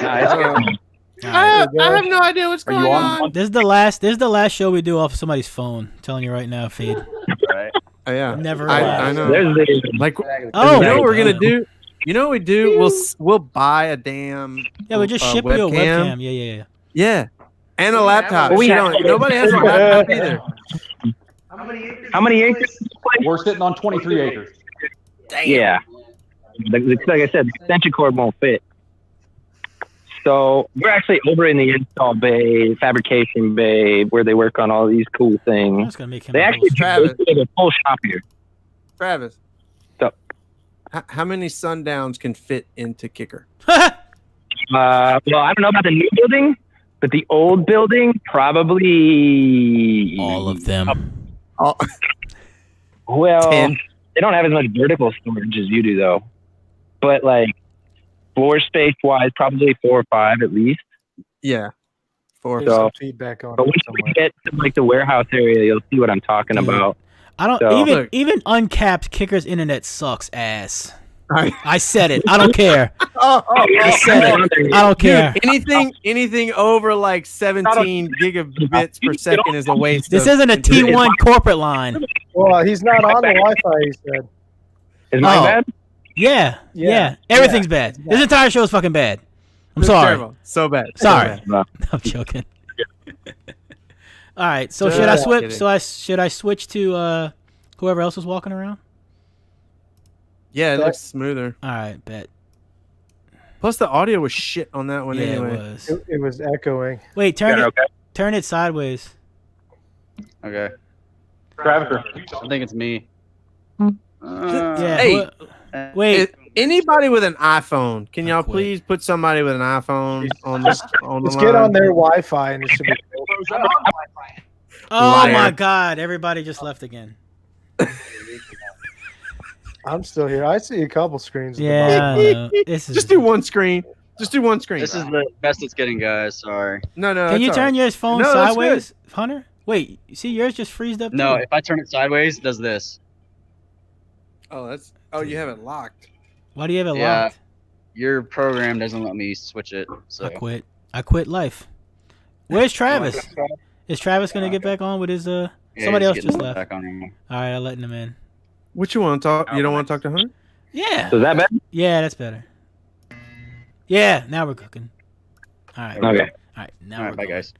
I have no idea what's going on. This is the last show we do off somebody's phone. I'm telling you right now, Fade. Right. Oh, yeah. Never. I know. Like, oh, you know what we're gonna do? You know what we do? We'll buy a damn. Yeah, we just ship you a webcam. Yeah. Yeah, and a laptop. Nobody has a laptop either. How many acres? We're sitting on 23 acres. Damn. Yeah. Like I said, the extension cord won't fit. So we're actually over in the install bay, fabrication bay, where they work on all these cool things. That's gonna make him they actually Travis. did a full shop here. Travis. So, how many sundowns can fit into Kicker? well, I don't know about the new building, but the old building probably all of them. Well, 10. They don't have as much vertical storage as you do, though. But like floor space wise, probably 4 or 5 at least. Yeah, 4. There's some feedback on but it once somewhere. we get to like the warehouse area, you'll see what I'm talking about. I don't even uncapped Kicker's internet sucks ass. I said it. I don't care. I said it. I don't care. Dude, anything over like 17 gigabits per second is a waste. This isn't a T1 corporate line. Well, he's not on the Wi-Fi. He said. Is mine bad? Yeah. Everything's bad. This entire show is fucking bad. I'm sorry. Terrible. So bad. Sorry. So bad. I'm joking. All right. So should I switch? Should I switch to whoever else was walking around? Yeah, it looks smoother. All right, bet. Plus, the audio was shit on that one anyway. It was. It was echoing. Wait, turn it sideways. Okay. Travis, I think it's me. Hey, wait. Anybody with an iPhone, can y'all please put somebody with an iPhone on this? Let's get on their Wi-Fi and it should be. Oh my God! Everybody just left again. I'm still here. I see a couple screens. Yeah, just do one screen. Just do one screen. This is the best it's getting, guys. Sorry. No. Can you turn your phone sideways, Hunter? Wait, you see yours just freezed up? No, too? if I turn it sideways, it does this. Oh, you have it locked. Why do you have it locked? Your program doesn't let me switch it. So I quit life. Where's Travis? Is Travis gonna get back on with his somebody else just left? Back on. All right, I'm letting him in. What you want to talk? You don't want to talk to Hunter? Yeah. So is that better? Yeah, that's better. Yeah, now we're cooking. All right. Okay. All right, now we're bye, guys.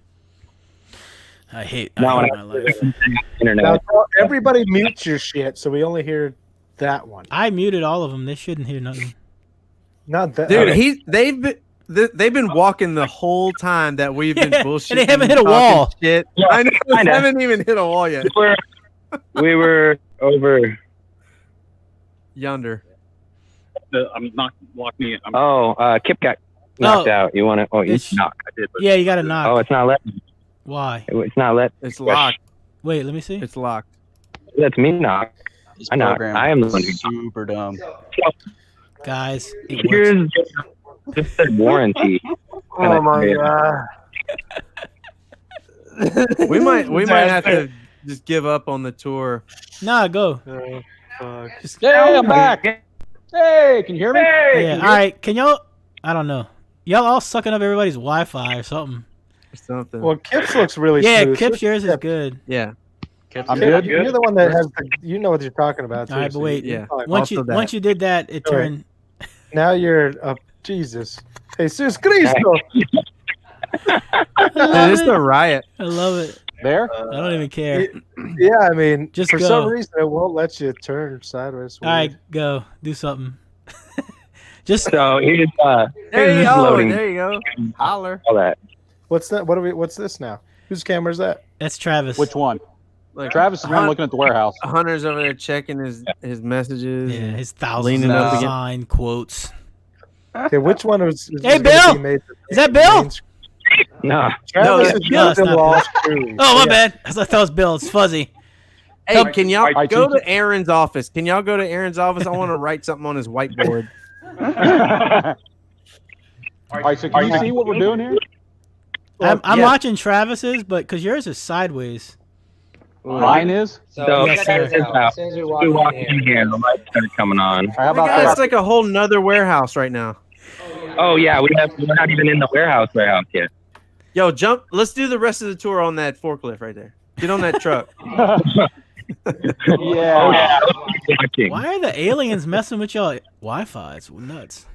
I hate my life. Internet. Now, everybody mute your shit, so we only hear that one. I muted all of them. They shouldn't hear nothing. Not that, dude. They've been walking the whole time that we've been bullshitting. And they haven't hit a wall. Shit. Yeah, I know. They haven't even hit a wall yet. We were over yonder. I'm not locking it. Kip got knocked out. You want to? Oh, you knock. I did. Yeah, you got to knock. Oh, it's not letting. Why? It's not letting. It's locked. Wait, let me see. It's locked. That's me knock. I knock. I am the one who's super dumb. Guys, here's just a warranty. Oh my God. we might have to just give up on the tour. Nah, go. Hey, I'm back. Hey, can you hear me? Yeah. All right. Can y'all? I don't know. Y'all all sucking up everybody's Wi-Fi or something. Well, Kip's looks really yeah, smooth. Kip's yours is good. Yeah. I'm good. You're the one that has. You know what you're talking about. Too, All right, but wait. Yeah. Once you did that, it turned. Now you're Jesus. Jesus Cristo. It's a riot. I love it. There? I don't even care. Yeah, I mean, just for go. some reason it won't let you turn sideways. All right, go do something. Just so here's there you go. loading. There you go. Holler. All that. What's that? What's this now? Whose camera is that? That's Travis. Which one? Like, Travis is looking at the warehouse. Hunter's over there checking his messages. Yeah, his thousands of signed quotes. Okay, which one was? Hey, Bill. Is that Bill? No. Travis is no, it's Bill not Lost Bill. Crew. Oh, my bad. I thought that was Bill. It's fuzzy. Hey, can y'all go to Aaron's office? Can y'all go to Aaron's office? I want to write something on his whiteboard. All right, so can you see what we're doing here? I'm watching Travis's, but because yours is sideways. Mine is? So yes, sir. we walk in here, the lights start coming on. How about It's like a whole nother warehouse right now. Oh yeah, we're not even in the warehouse yet. Yo, jump. Let's do the rest of the tour on that forklift right there. Get on that truck. Yeah. Why are the aliens messing with y'all Wi-Fi? It's nuts.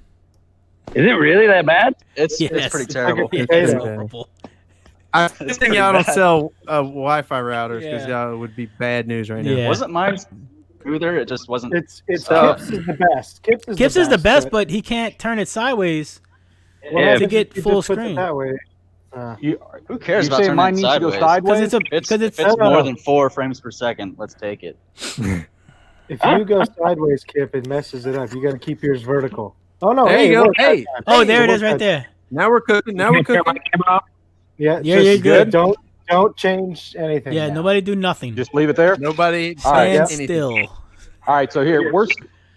Is it really that bad? It's pretty terrible. Yeah, it's horrible. I think y'all don't sell Wi-Fi routers because y'all would be bad news right now. Yeah. Wasn't mine smoother? It just wasn't. It's Kips is the best. Kips is the best, but he can't turn it sideways to get full screen. That way. Who cares about turning mine it needs to go sideways? sideways? If it's more than 4 frames per second, let's take it. If you go sideways, Kip, it messes it up. You got to keep yours vertical. Oh no! There you go. Hey. Oh, there it is, right there. Now we're cooking. Yeah, you're good. Don't change anything. Yeah, nobody do nothing. Just leave it there. Nobody stand still. All right, so here we're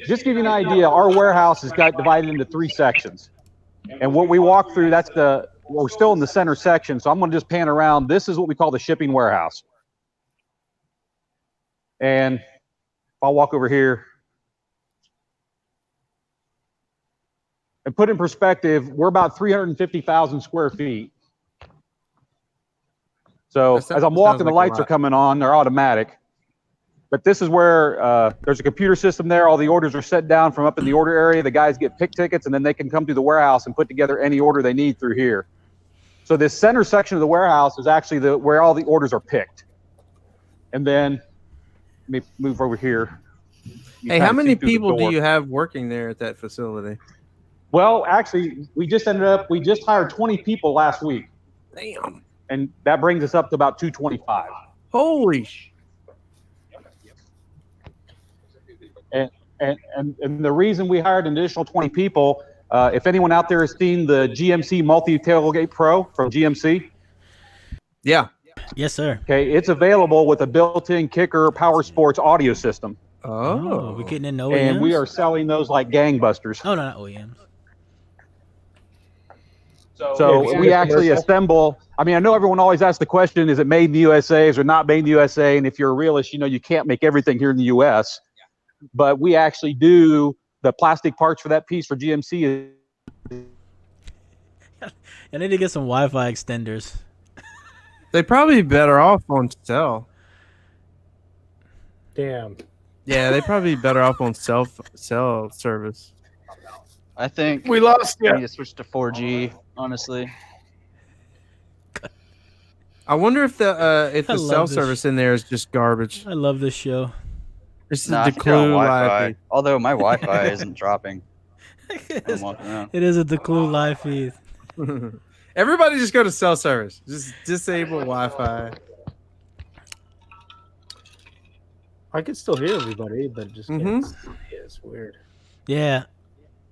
just give you an idea. Our warehouse has got divided into 3 sections, and what we walk through, we're still in the center section. So I'm going to just pan around. This is what we call the shipping warehouse, and I'll walk over here and put in perspective. We're about 350,000 square feet. So as I'm walking, the lights are coming on. They're automatic. But this is where there's a computer system there. All the orders are set down from up in the order area. The guys get pick tickets, and then they can come through the warehouse and put together any order they need through here. So this center section of the warehouse is actually where all the orders are picked. And then let me move over here. Hey, how many people do you have working there at that facility? Well, actually, we just hired 20 people last week. Damn. And that brings us up to about 225. Holy sh! And the reason we hired an additional 20 people, if anyone out there has seen the GMC Multi-Tailgate Pro from GMC. Yeah. Yes, sir. Okay, it's available with a built-in KICKER Power Sports audio system. Oh, we're getting into OEMs? And we are selling those like gangbusters. Oh, no, not OEMs. So we actually assemble. I mean, I know everyone always asks the question, is it made in the USA? Is it not made in the USA? And if you're a realist, you know you can't make everything here in the US. But we actually do the plastic parts for that piece for GMC. I need to get some Wi-Fi extenders. They'd probably be better off on cell. Damn. Yeah, they'd probably be better off on cell service. I think we lost you. We need to switch to 4G, honestly. I wonder if the cell service in there is just garbage. I love this show. It's the Declu live feed. Although my Wi-Fi isn't dropping. It is a Declu live feed. Everybody just go to cell service. Just disable Wi-Fi. I can still hear everybody, but just can't see. It's weird. Yeah.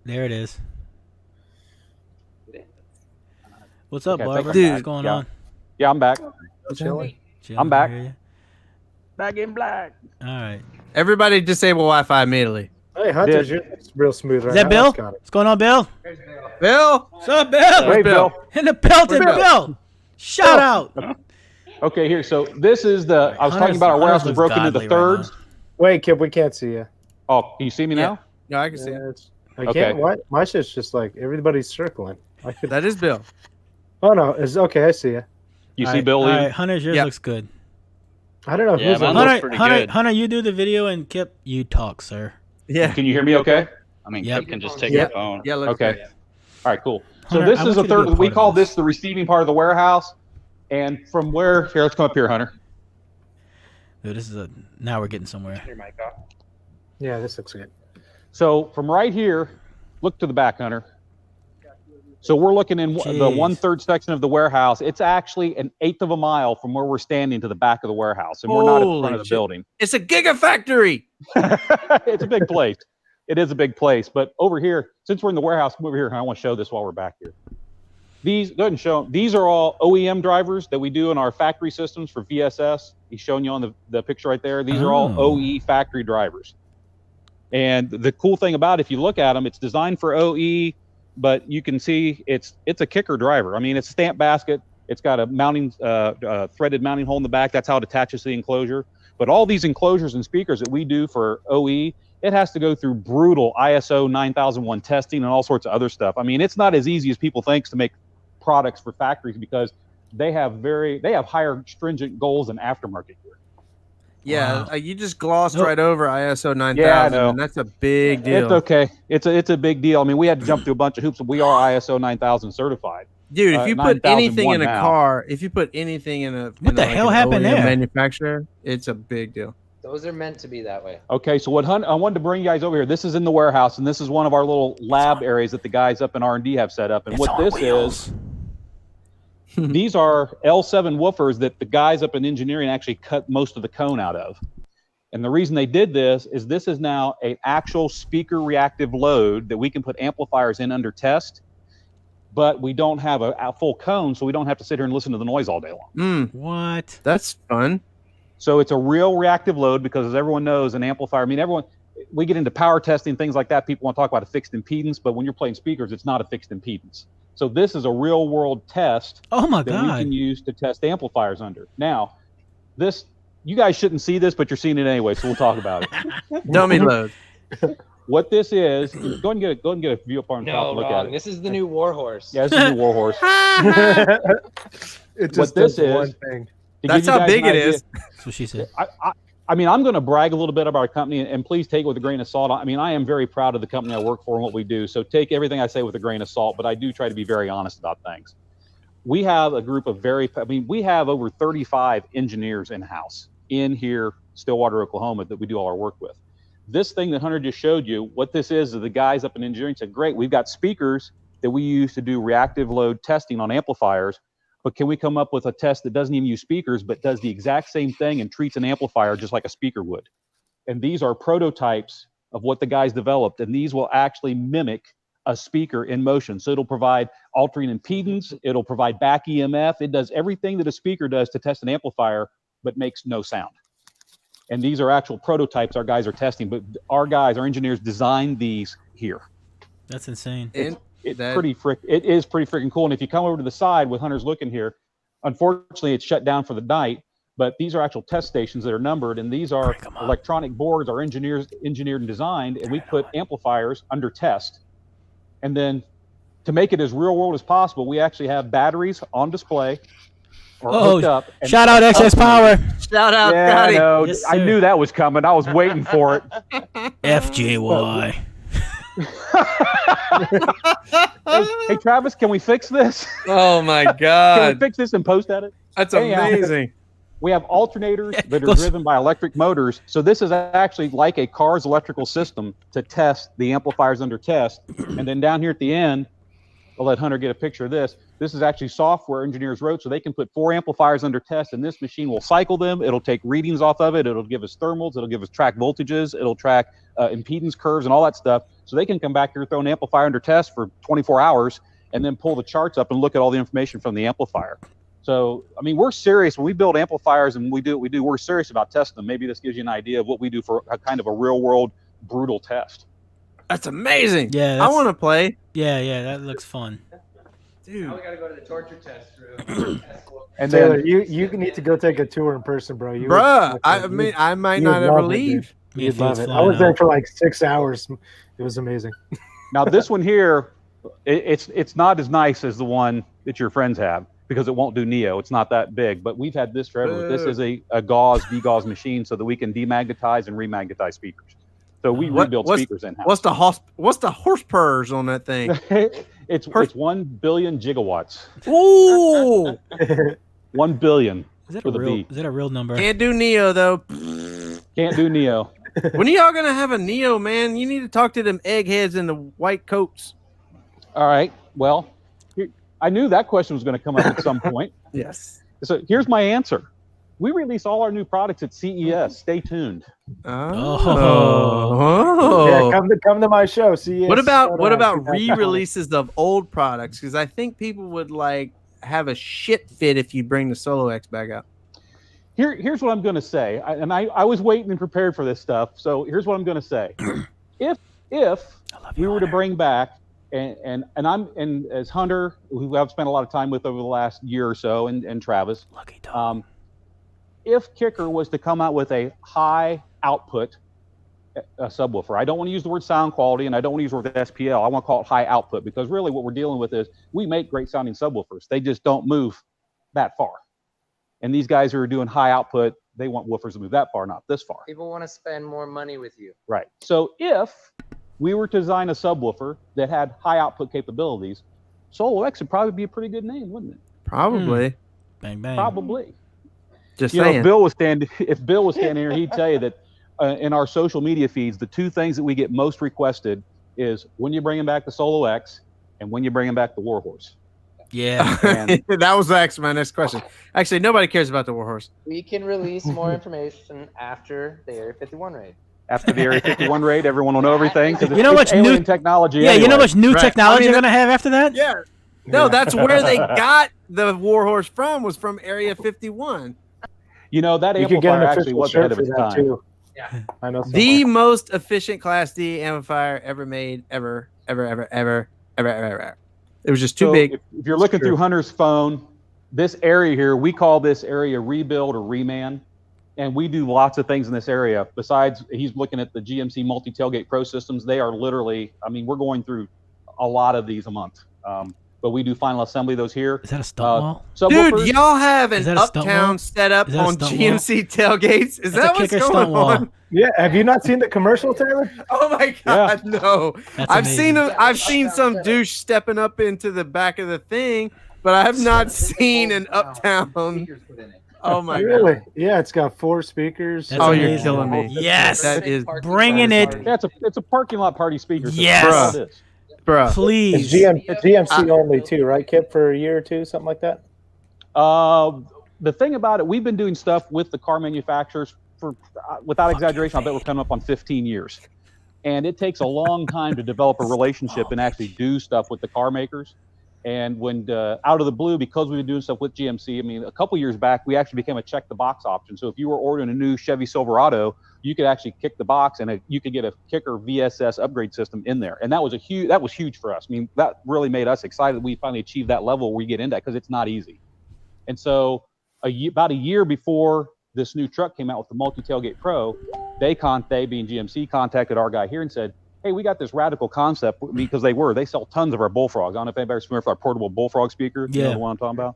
There it is. What's up, Barbara? Dude, what's going on? Yeah, I'm back. Chilling. I'm back. Back in black. All right. Everybody disable Wi-Fi immediately. Hey, Hunter's real smooth right now. Is that Bill? What's going on, Bill? Bill? What's up, Bill? Hey, Bill. In the belted Bill. Shout out. Okay, here. So this is I was talking about our warehouse was broken into thirds. Wait, Kip, we can't see you. Oh, can you see me now? No, I can see it. I can't. What? My shit's just like everybody's circling. That is Bill. Oh no, it's okay. I see you. You see Bill? All right, Hunter's yours looks good. I don't know who's on. Hunter, you do the video, and Kip, you talk, sir. Yeah. Can you hear me? Okay. I mean, Kip can just take the phone. Yeah. Okay. Good. All right. Cool. Hunter, so this is a third. We call this the receiving part of the warehouse, and from where? Here, let's come up here, Hunter. Dude, this is now we're getting somewhere. Yeah, this looks good. So from right here, look to the back, Hunter. So we're looking in the 1/3 section of the warehouse. It's actually 1/8 of a mile from where we're standing to the back of the warehouse, and we're not in front of the building. It's a gigafactory. It's a big place. It is a big place. But over here, since we're in the warehouse, come over here. I want to show this while we're back here. Go ahead and show them. These are all OEM drivers that we do in our factory systems for VSS. He's showing you on the picture right there. These are all OE factory drivers. And the cool thing about it, if you look at them, it's designed for OE, but you can see it's a KICKER driver. I mean, it's a stamp basket. It's got a mounting, threaded mounting hole in the back. That's how it attaches to the enclosure. But all these enclosures and speakers that we do for OE, it has to go through brutal ISO 9001 testing and all sorts of other stuff. I mean, it's not as easy as people think to make products for factories because they have higher stringent goals than aftermarket gear. Yeah, Wow. you just glossed right over ISO 9000, Yeah, I know. and that's a big deal. It's okay. It's a big deal. I mean, we had to jump through a bunch of hoops, but we are ISO 9000 certified. Dude, if you put anything in a now. car, if you put anything in a What the hell happened OEM there? manufacturer, it's a big deal. Those are meant to be that way. Okay, so I wanted to bring you guys over here. This is in the warehouse, and this is one of our little lab areas that the guys up in R&D have set up. And what this is, these are L7 woofers that the guys up in engineering actually cut most of the cone out of. And the reason they did this is now an actual speaker reactive load that we can put amplifiers in under test, but we don't have a full cone, so we don't have to sit here and listen to the noise all day long. What? That's fun. So it's a real reactive load because, as everyone knows, an amplifier, I mean, we get into power testing, things like that. People want to talk about a fixed impedance, but when you're playing speakers, it's not a fixed impedance. So this is a real world test Oh my that God. we can use to test amplifiers under. Now, you guys shouldn't see this, but you're seeing it anyway, so we'll talk about it. Dummy load. What this is, go and get a view up on top and look at it. This is the new Warhorse. Yeah, this is the new Warhorse. It just What this does one is- thing. To That's give you how guys big an it idea- is. That's what she said. I mean, I'm going to brag a little bit about our company, and please take it with a grain of salt. I mean, I am very proud of the company I work for and what we do. So take everything I say with a grain of salt, but I do try to be very honest about things. We have a group of we have over 35 engineers in-house in here, Stillwater, Oklahoma, that we do all our work with. This thing that Hunter just showed you, what this is the guys up in engineering said, great, we've got speakers that we use to do reactive load testing on amplifiers, but can we come up with a test that doesn't even use speakers, but does the exact same thing and treats an amplifier just like a speaker would? And these are prototypes of what the guys developed, and these will actually mimic a speaker in motion. So it'll provide altering impedance, it'll provide back EMF, it does everything that a speaker does to test an amplifier, but makes no sound. And these are actual prototypes our guys are testing, but our engineers designed these here. That's insane. It is pretty freaking cool. And if you come over to the side with Hunter's looking here, unfortunately it's shut down for the night, but these are actual test stations that are numbered, and these are electronic boards our engineers engineered and designed, and we put amplifiers under test. And then to make it as real world as possible, we actually have batteries on display or hooked up. And shout out XS Power. Shout out, yeah, Scotty. I know. Yes, I sir. knew that was coming. I was waiting for it. FJY. Hey, Travis, can we fix this? Oh my Can we God. fix this and post at it? That's Hey, amazing. We have alternators that are Goes- driven by electric motors. So this is actually like a car's electrical system to test the amplifiers under test. And then down here at the end, I'll let Hunter get a picture of this. This is actually software engineers wrote, so they can put 4 amplifiers under test, and this machine will cycle them. It'll take readings off of it. It'll give us thermals. It'll give us track voltages. It'll track impedance curves and all that stuff. So they can come back here, throw an amplifier under test for 24 hours, and then pull the charts up and look at all the information from the amplifier. So, I mean, we're serious. When we build amplifiers and we do, we're serious about testing them. Maybe this gives you an idea of what we do for a kind of a real-world brutal test. That's amazing. Yeah, I want to play. Yeah, that looks fun. Dude. Now we gotta go to the torture test room. And Taylor, then you need to go take a tour in person, bro. Bruh, I mean, I might not ever leave. Yeah, You'd love feels it. I flying was there out. for like 6 hours. It was amazing. now this one here, it's not as nice as the one that your friends have because it won't do Neo. It's not that big, but we've had this forever. This is a gauze, degauze machine so that we can demagnetize and remagnetize speakers. So we rebuild speakers in-house. What's the horsepurs on that thing? It's 1 billion gigawatts. Ooh. 1 billion. Is that with a B. a real number? Can't do Neo though. Can't do Neo. When are y'all gonna have a Neo, man? You need to talk to them eggheads in the white coats. All right. Well, I knew that question was going to come up at some point. Yes. So here's my answer. We release all our new products at CES. Stay tuned. Oh. Yeah, come to my show. See. What about re-releases of old products? Because I think people would like have a shit fit if you bring the Solo X back out. Here's what I'm going to say, I was waiting and prepared for this stuff. So here's what I'm going to say. If we were to bring back, and as Hunter, who I've spent a lot of time with over the last year or so, and Travis, Lucky dog. if KICKER was to come out with a high output a subwoofer. I don't want to use the word sound quality, and I don't want to use the word SPL. I want to call it high output, because really what we're dealing with is we make great sounding subwoofers. They just don't move that far. And these guys who are doing high output, they want woofers to move that far, not this far. People want to spend more money with you. Right. So if we were to design a subwoofer that had high output capabilities, Solo X would probably be a pretty good name, wouldn't it? Probably. Bang bang. Probably. Just You know, saying. if Bill was standing here, he'd tell you that in our social media feeds, the two things that we get most requested is when you're bringing back the Solo X and when you're bringing back the Warhorse. Yeah. And That was actually my next question. Actually, nobody cares about the Warhorse. We can release more information after the Area 51 raid. after the Area 51 raid, everyone will know everything. Because You know what's new technology. Yeah, anyway. you know what's new Right. technology I mean, you're gonna have after that? Yeah. No, that's where they got the Warhorse from, was from Area 51. You know, that You could get an amplifier actually official was ahead shirt of for its that time. too. Yeah. I know. The most efficient Class D amplifier ever made, ever. It was just too So big. If you're looking through Hunter's phone, this area here, we call this area rebuild or reman. And we do lots of things in this area. Besides, he's looking at the GMC multi-tailgate pro systems. They are literally, I mean, we're going through a lot of these a month. But we do final assembly of those here. Is that a stunt wall? Dude, y'all have Is an that a stunt uptown wall? setup Is that a on stunt GMC tailgates. Is That's that a what's kicker going stunt wall. on? Yeah, have you not seen the commercial, Taylor? Oh my God, no! That's I've amazing. seen I've seen some douche stepping up into the back of the thing, but I have not seen an uptown. Oh my Really? God! Yeah, it's got 4 speakers. That's Oh, amazing. you're killing me. Yes. That is Bringing it. Yeah, it's a parking lot party speaker system. Yes. That's all it is. Bruh. Please. It's GMC only too, right, Kip? For a year or two, something like that. The thing about it, we've been doing stuff with the car manufacturers for, without exaggeration, I bet we're coming up on 15 years. And it takes a long time to develop a relationship and actually do stuff with the car makers. And when out of the blue, because we've been doing stuff with GMC, I mean, a couple years back, we actually became a check the box option. So if you were ordering a new Chevy Silverado, you could actually kick the box and you could get a KICKER VSS upgrade system in there. And that was huge for us. I mean, that really made us excited. We finally achieved that level where we get into that, because it's not easy. And so about a year before this new truck came out with the multi-tailgate pro, they being GMC, contacted our guy here and said, hey, we got this radical concept, because they sell tons of our bullfrogs. I don't know if anybody's familiar with our portable bullfrog speaker. You know the one I'm talking about?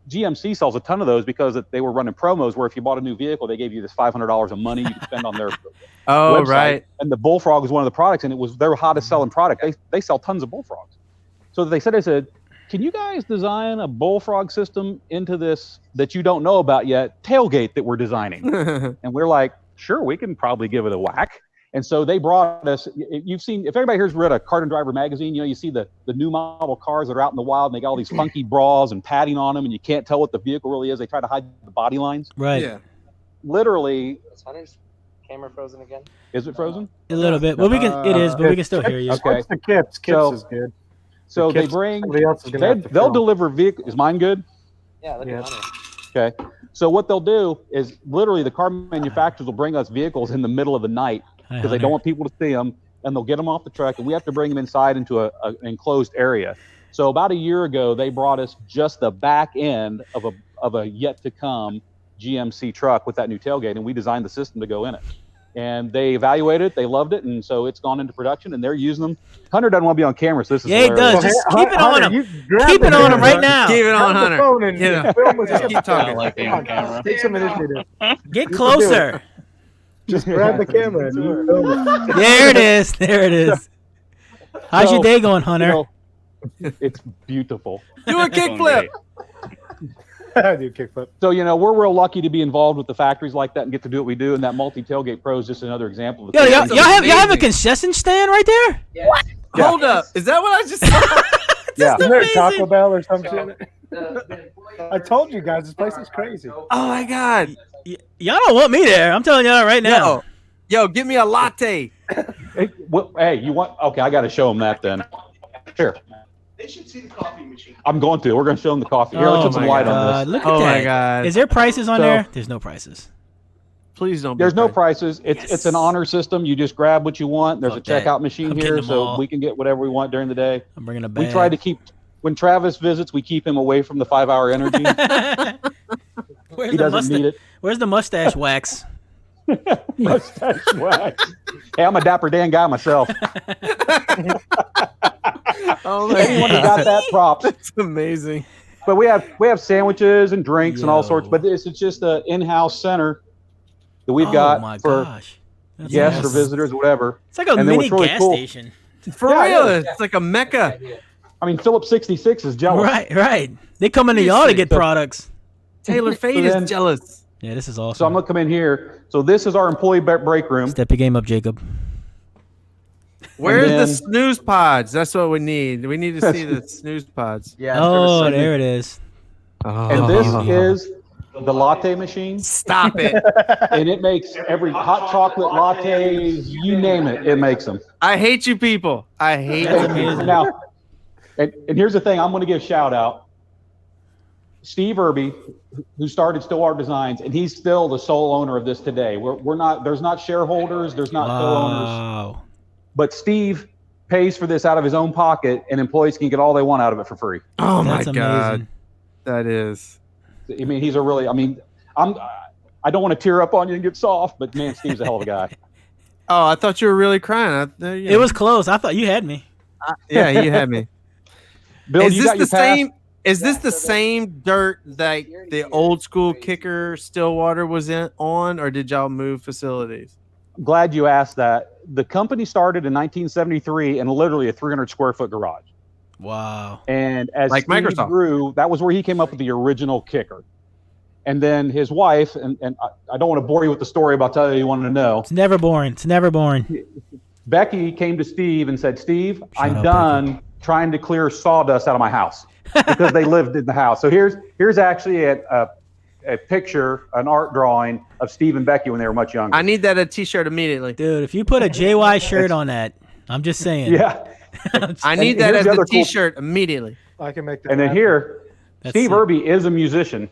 GMC sells a ton of those because they were running promos where if you bought a new vehicle, they gave you this $500 of money you could spend on their Oh, website. right. And the bullfrog was one of the products, and it was their hottest selling product. They sell tons of bullfrogs. So they said, can you guys design a bullfrog system into this that you don't know about yet, tailgate that we're designing? And we're like, sure, we can probably give it a whack. And so they brought us, if everybody here's read a Car and Driver magazine, you see the new model cars that are out in the wild, and they got all these funky bras and padding on them, and you can't tell what the vehicle really is. They try to hide the body lines. Right. Yeah. Literally. Is Hunter's camera frozen again? Is it frozen? A little bit. Well, it is, but we can still hear you. Okay. The Kips. Kips is good. So The they Kips, bring, somebody else is gonna have to they'll film. deliver vehicles. Is mine good? Yeah, look at Hunter. Okay. So what they'll do is literally the car manufacturers will bring us vehicles in the middle of the night because they don't want people to see them, and they'll get them off the truck, and we have to bring them inside into an enclosed area. So about a year ago, they brought us just the back end of a yet to come GMC truck with that new tailgate, and we designed the system to go in it. And they evaluated it, they loved it, and so it's gone into production, and they're using them. Hunter doesn't want to be on camera, so this is Yeah, he hilarious. does. Just keep it on him. Keep it on him right now. Keep it on, Have the Hunter. phone and film with Just him. keep talking. like being on camera. Take some initiative. Get closer. Just grab the camera and you film it. There it is. There it is. How's your day going, Hunter? It's beautiful. Do a kickflip. I do kickflip. So, we're real lucky to be involved with the factories like that and get to do what we do. And that multi-tailgate pro is just another example of Yo, the y'all thing. have a concession stand right there? What? Yeah. Hold up. Is that what I just saw? Yeah. Is there a Taco Bell or some shit? I told you guys, this place is crazy. Oh my God. Y'all don't want me there. I'm telling y'all right now. Yo, give me a latte. Hey, you want? Okay, I got to show them that then. Here. They should see the coffee machine. I'm going to. We're going to show them the coffee. Here, let's put some light on this. Look at that. my God. Is there prices on there? There's no prices. Please don't. There's no prices. It's an honor system. You just grab what you want. There's Fuck a that. checkout machine I'm here, getting them so all. we can get whatever we want during the day. I'm bringing a bag. We try to keep. When Travis visits, we keep him away from the 5-hour energy. Where's He the doesn't need it. Where's the mustache wax? Mustache wax. Hey, I'm a Dapper Dan guy myself. Oh my Anyone who got that, props. That's amazing. But we have sandwiches and drinks and all sorts. But it's just an in-house center that we've got for guests or visitors, whatever. It's like a mini gas station. For real, it's like a mecca. I mean, Phillips 66 is jealous. Right. They come into y'all to get products. Taylor Fade is jealous. Yeah, this is awesome. So I'm gonna come in here. So this is our employee break room. Step your game up, Jacob. Where's the snooze pods? That's what we need. We need to see the snooze pods. Yeah. Oh, there it is. And this is the latte machine. Stop it. And it makes every hot chocolate lattes, you name it, it makes them. I hate you people. I hate you. Now, and here's the thing, I'm going to give a shout out. Steve Irby, who started Stillwater Designs, and he's still the sole owner of this today. We're not, there's not shareholders, there's not co-owners. But Steve pays for this out of his own pocket, and employees can get all they want out of it for free. Oh my God. That is. I mean, he's a really, I mean, I don't want to tear up on you and get soft, but man, Steve's a hell of a guy. Oh, I thought you were really crying. It was close. I thought you had me. Yeah, you had me. Bill, is you this got your the same? Is this the same dirt that the old school Kicker Stillwater was on, or did y'all move facilities? Glad you asked that. The company started in 1973 in literally a 300 square foot garage. Wow. And as like Steve Microsoft grew, that was where he came up with the original Kicker. And then his wife, and I don't want to bore you with the story, but I'll tell you want to know. It's never boring. It's never boring. Becky came to Steve and said, Steve, I'm done trying to clear sawdust out of my house because they lived in the house. So here's actually a picture, an art drawing of Steve and Becky when they were much younger. I need that a t-shirt immediately. Dude, if you put a JY shirt on that, I'm just saying. Yeah. I need that as a t-shirt immediately. I can make that. And then here, Steve Irby is a musician.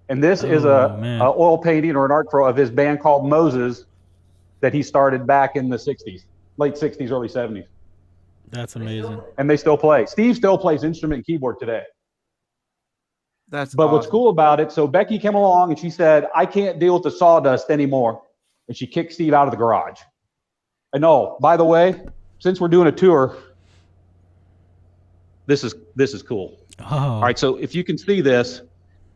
And this is a oil painting or an art throw of his band called Moses that he started back in the 60s, late 60s, early 70s. That's amazing. And they still play. Steve still plays instrument and keyboard today. But what's cool about it, so Becky came along and she said, I can't deal with the sawdust anymore. And she kicked Steve out of the garage. And oh, by the way, since we're doing a tour, this is cool. Oh. All right, so if you can see this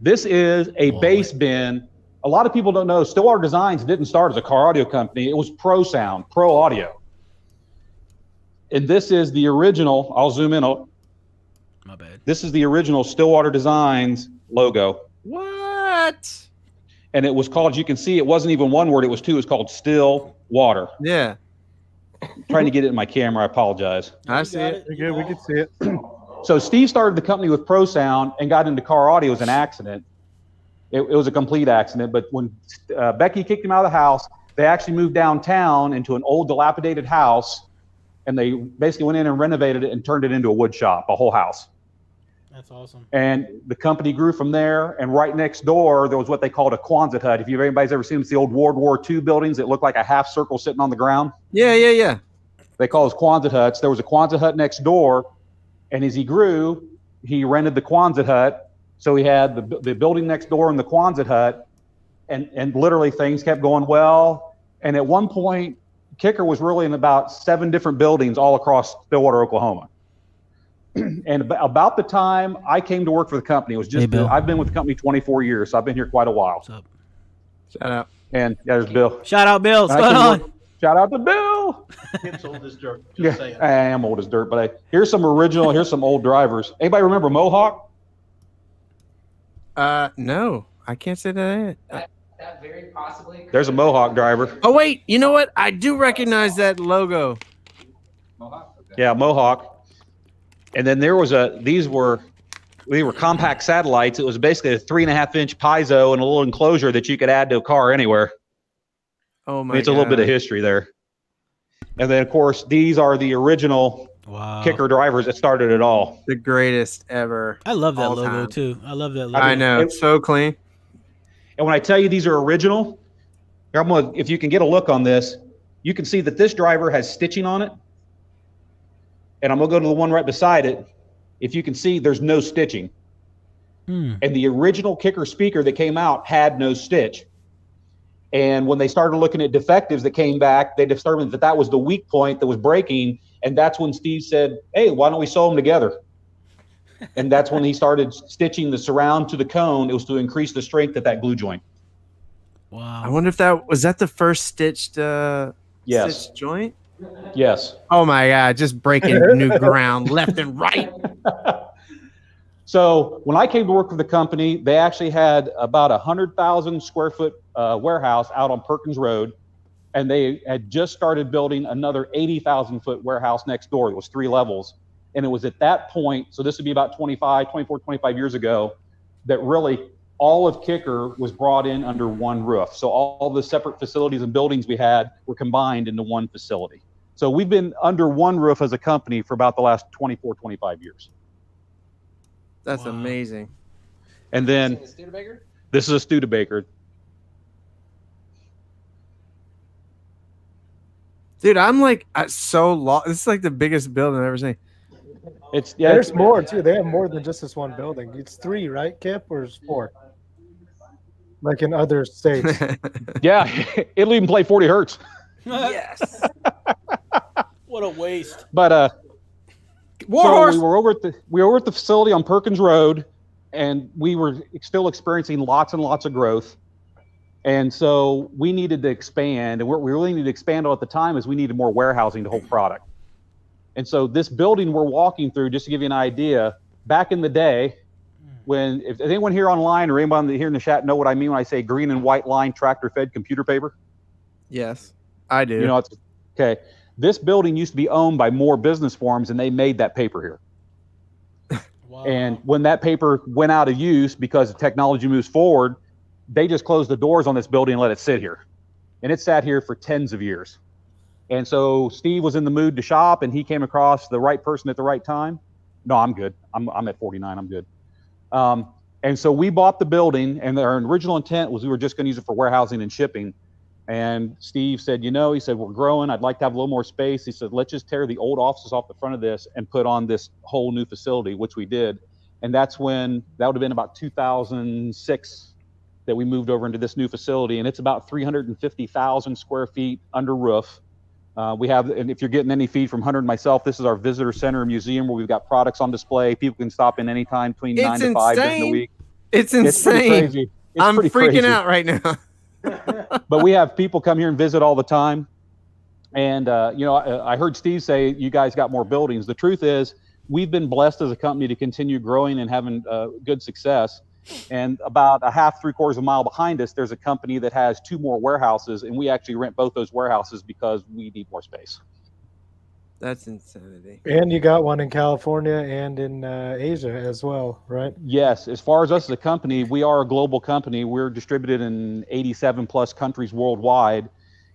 is a bass bin. A lot of people don't know Stillwater Designs didn't start as a car audio company. It was Pro Sound, Pro Audio. And this is the original, I'll zoom in. My bad. This is the original Stillwater Designs logo. What? And it was called, you can see it wasn't even one word, it was two. It was called Still Water. Yeah. Trying to get it in my camera, I apologize. I see it. Good, we can see it. So Steve started the company with Pro Sound and got into car audio as an accident. It was a complete accident, but when Becky kicked him out of the house, they actually moved downtown into an old dilapidated house, and they basically went in and renovated it and turned it into a wood shop, a whole house. That's awesome. And the company grew from there, and right next door, there was what they called a Quonset hut. If anybody's ever seen the old World War II buildings that look like a half circle sitting on the ground. Yeah. They call those Quonset huts. There was a Quonset hut next door, and as he grew, he rented the Quonset hut. So he had the building next door and the Quonset hut, and literally things kept going well. And at one point, Kicker was really in about 7 different buildings all across Stillwater, Oklahoma. And about the time I came to work for the company, it was just, I've been with the company 24 years, so I've been here quite a while. What's up? Shout out. And there's Bill. Shout out, Bill. What's going on? Shout out to Bill. It's old as dirt. Yeah, Saying. I am old as dirt, but here's some original, here's some old drivers. Anybody remember Mohawk? No, I can't say that. That very possibly. There's a Mohawk driver. Oh wait, you know what? I do recognize that logo. Mohawk? Okay. Yeah, Mohawk. And then there was they were compact satellites. It was basically a 3.5-inch piezo and a little enclosure that you could add to a car anywhere. Oh my! It's a little bit of history there. And then of course these are the original Kicker drivers that started it all. The greatest ever. I love that logo time. too. I love that logo. I know, it's so clean. And when I tell you these are original, if you can get a look on this, you can see that this driver has stitching on it. And I'm going to go to the one right beside it. If you can see, there's no stitching. And the original Kicker speaker that came out had no stitch. And when they started looking at defectives that came back, they determined that that was the weak point that was breaking. And that's when Steve said, hey, why don't we sew them together? And that's when he started stitching the surround to the cone. It was to increase the strength at that glue joint. Wow. I wonder if that was the first stitched stitched joint? Yes. Oh my God, just breaking new ground left and right. So when I came to work for the company, they actually had about 100,000 square foot warehouse out on Perkins Road. And they had just started building another 80,000 foot warehouse next door. It was 3 levels. And it was at that point, so this would be about 25 years ago, that really all of Kicker was brought in under one roof. So all the separate facilities and buildings we had were combined into one facility. So we've been under one roof as a company for about the last 25 years. That's amazing. And then this is a Studebaker. Dude, I'm like so lost. This is like the biggest building I've ever seen. There's more too. They have more than just this one building. It's 3, right, Kip, or is 4? Like in other states. Yeah, it'll even play 40 hertz. Yes. What a waste. But Warhorse. we were over at the facility on Perkins Road, and we were still experiencing lots and lots of growth. And so we needed to expand, and what we really needed to expand on at the time is we needed more warehousing to hold product. And so this building we're walking through, just to give you an idea, back in the day, when, if anyone here online or anyone here in the chat know what I mean when I say green and white line tractor-fed computer paper? Yes, I do. You know, it's okay. This building used to be owned by Moore Business Forms, and they made that paper here. Wow. And when that paper went out of use because the technology moves forward, they just closed the doors on this building and let it sit here. And it sat here for tens of years. And so Steve was in the mood to shop, and he came across the right person at the right time. No, I'm good. I'm at 49. I'm good. And so we bought the building, and our original intent was we were just going to use it for warehousing and shipping. And Steve said, you know, he said, we're growing. I'd like to have a little more space. He said, let's just tear the old offices off the front of this and put on this whole new facility, which we did. And that's when, that would have been about 2006 that we moved over into this new facility. And it's about 350,000 square feet under roof. We have, and if you're getting any feed from Hunter and myself, this is our visitor center and museum where we've got products on display. People can stop in anytime between 9 to 5 during the week. It's insane. Crazy. I'm freaking out right now. But we have people come here and visit all the time. And, you know, I heard Steve say you guys got more buildings. The truth is we've been blessed as a company to continue growing and having good success. And about a half, 3/4 mile behind us, there's a company that has 2 more warehouses, and we actually rent both those warehouses because we need more space. That's insanity. And you got one in California and in Asia as well, right? Yes. As far as us as a company, we are a global company. We're distributed in 87 plus countries worldwide.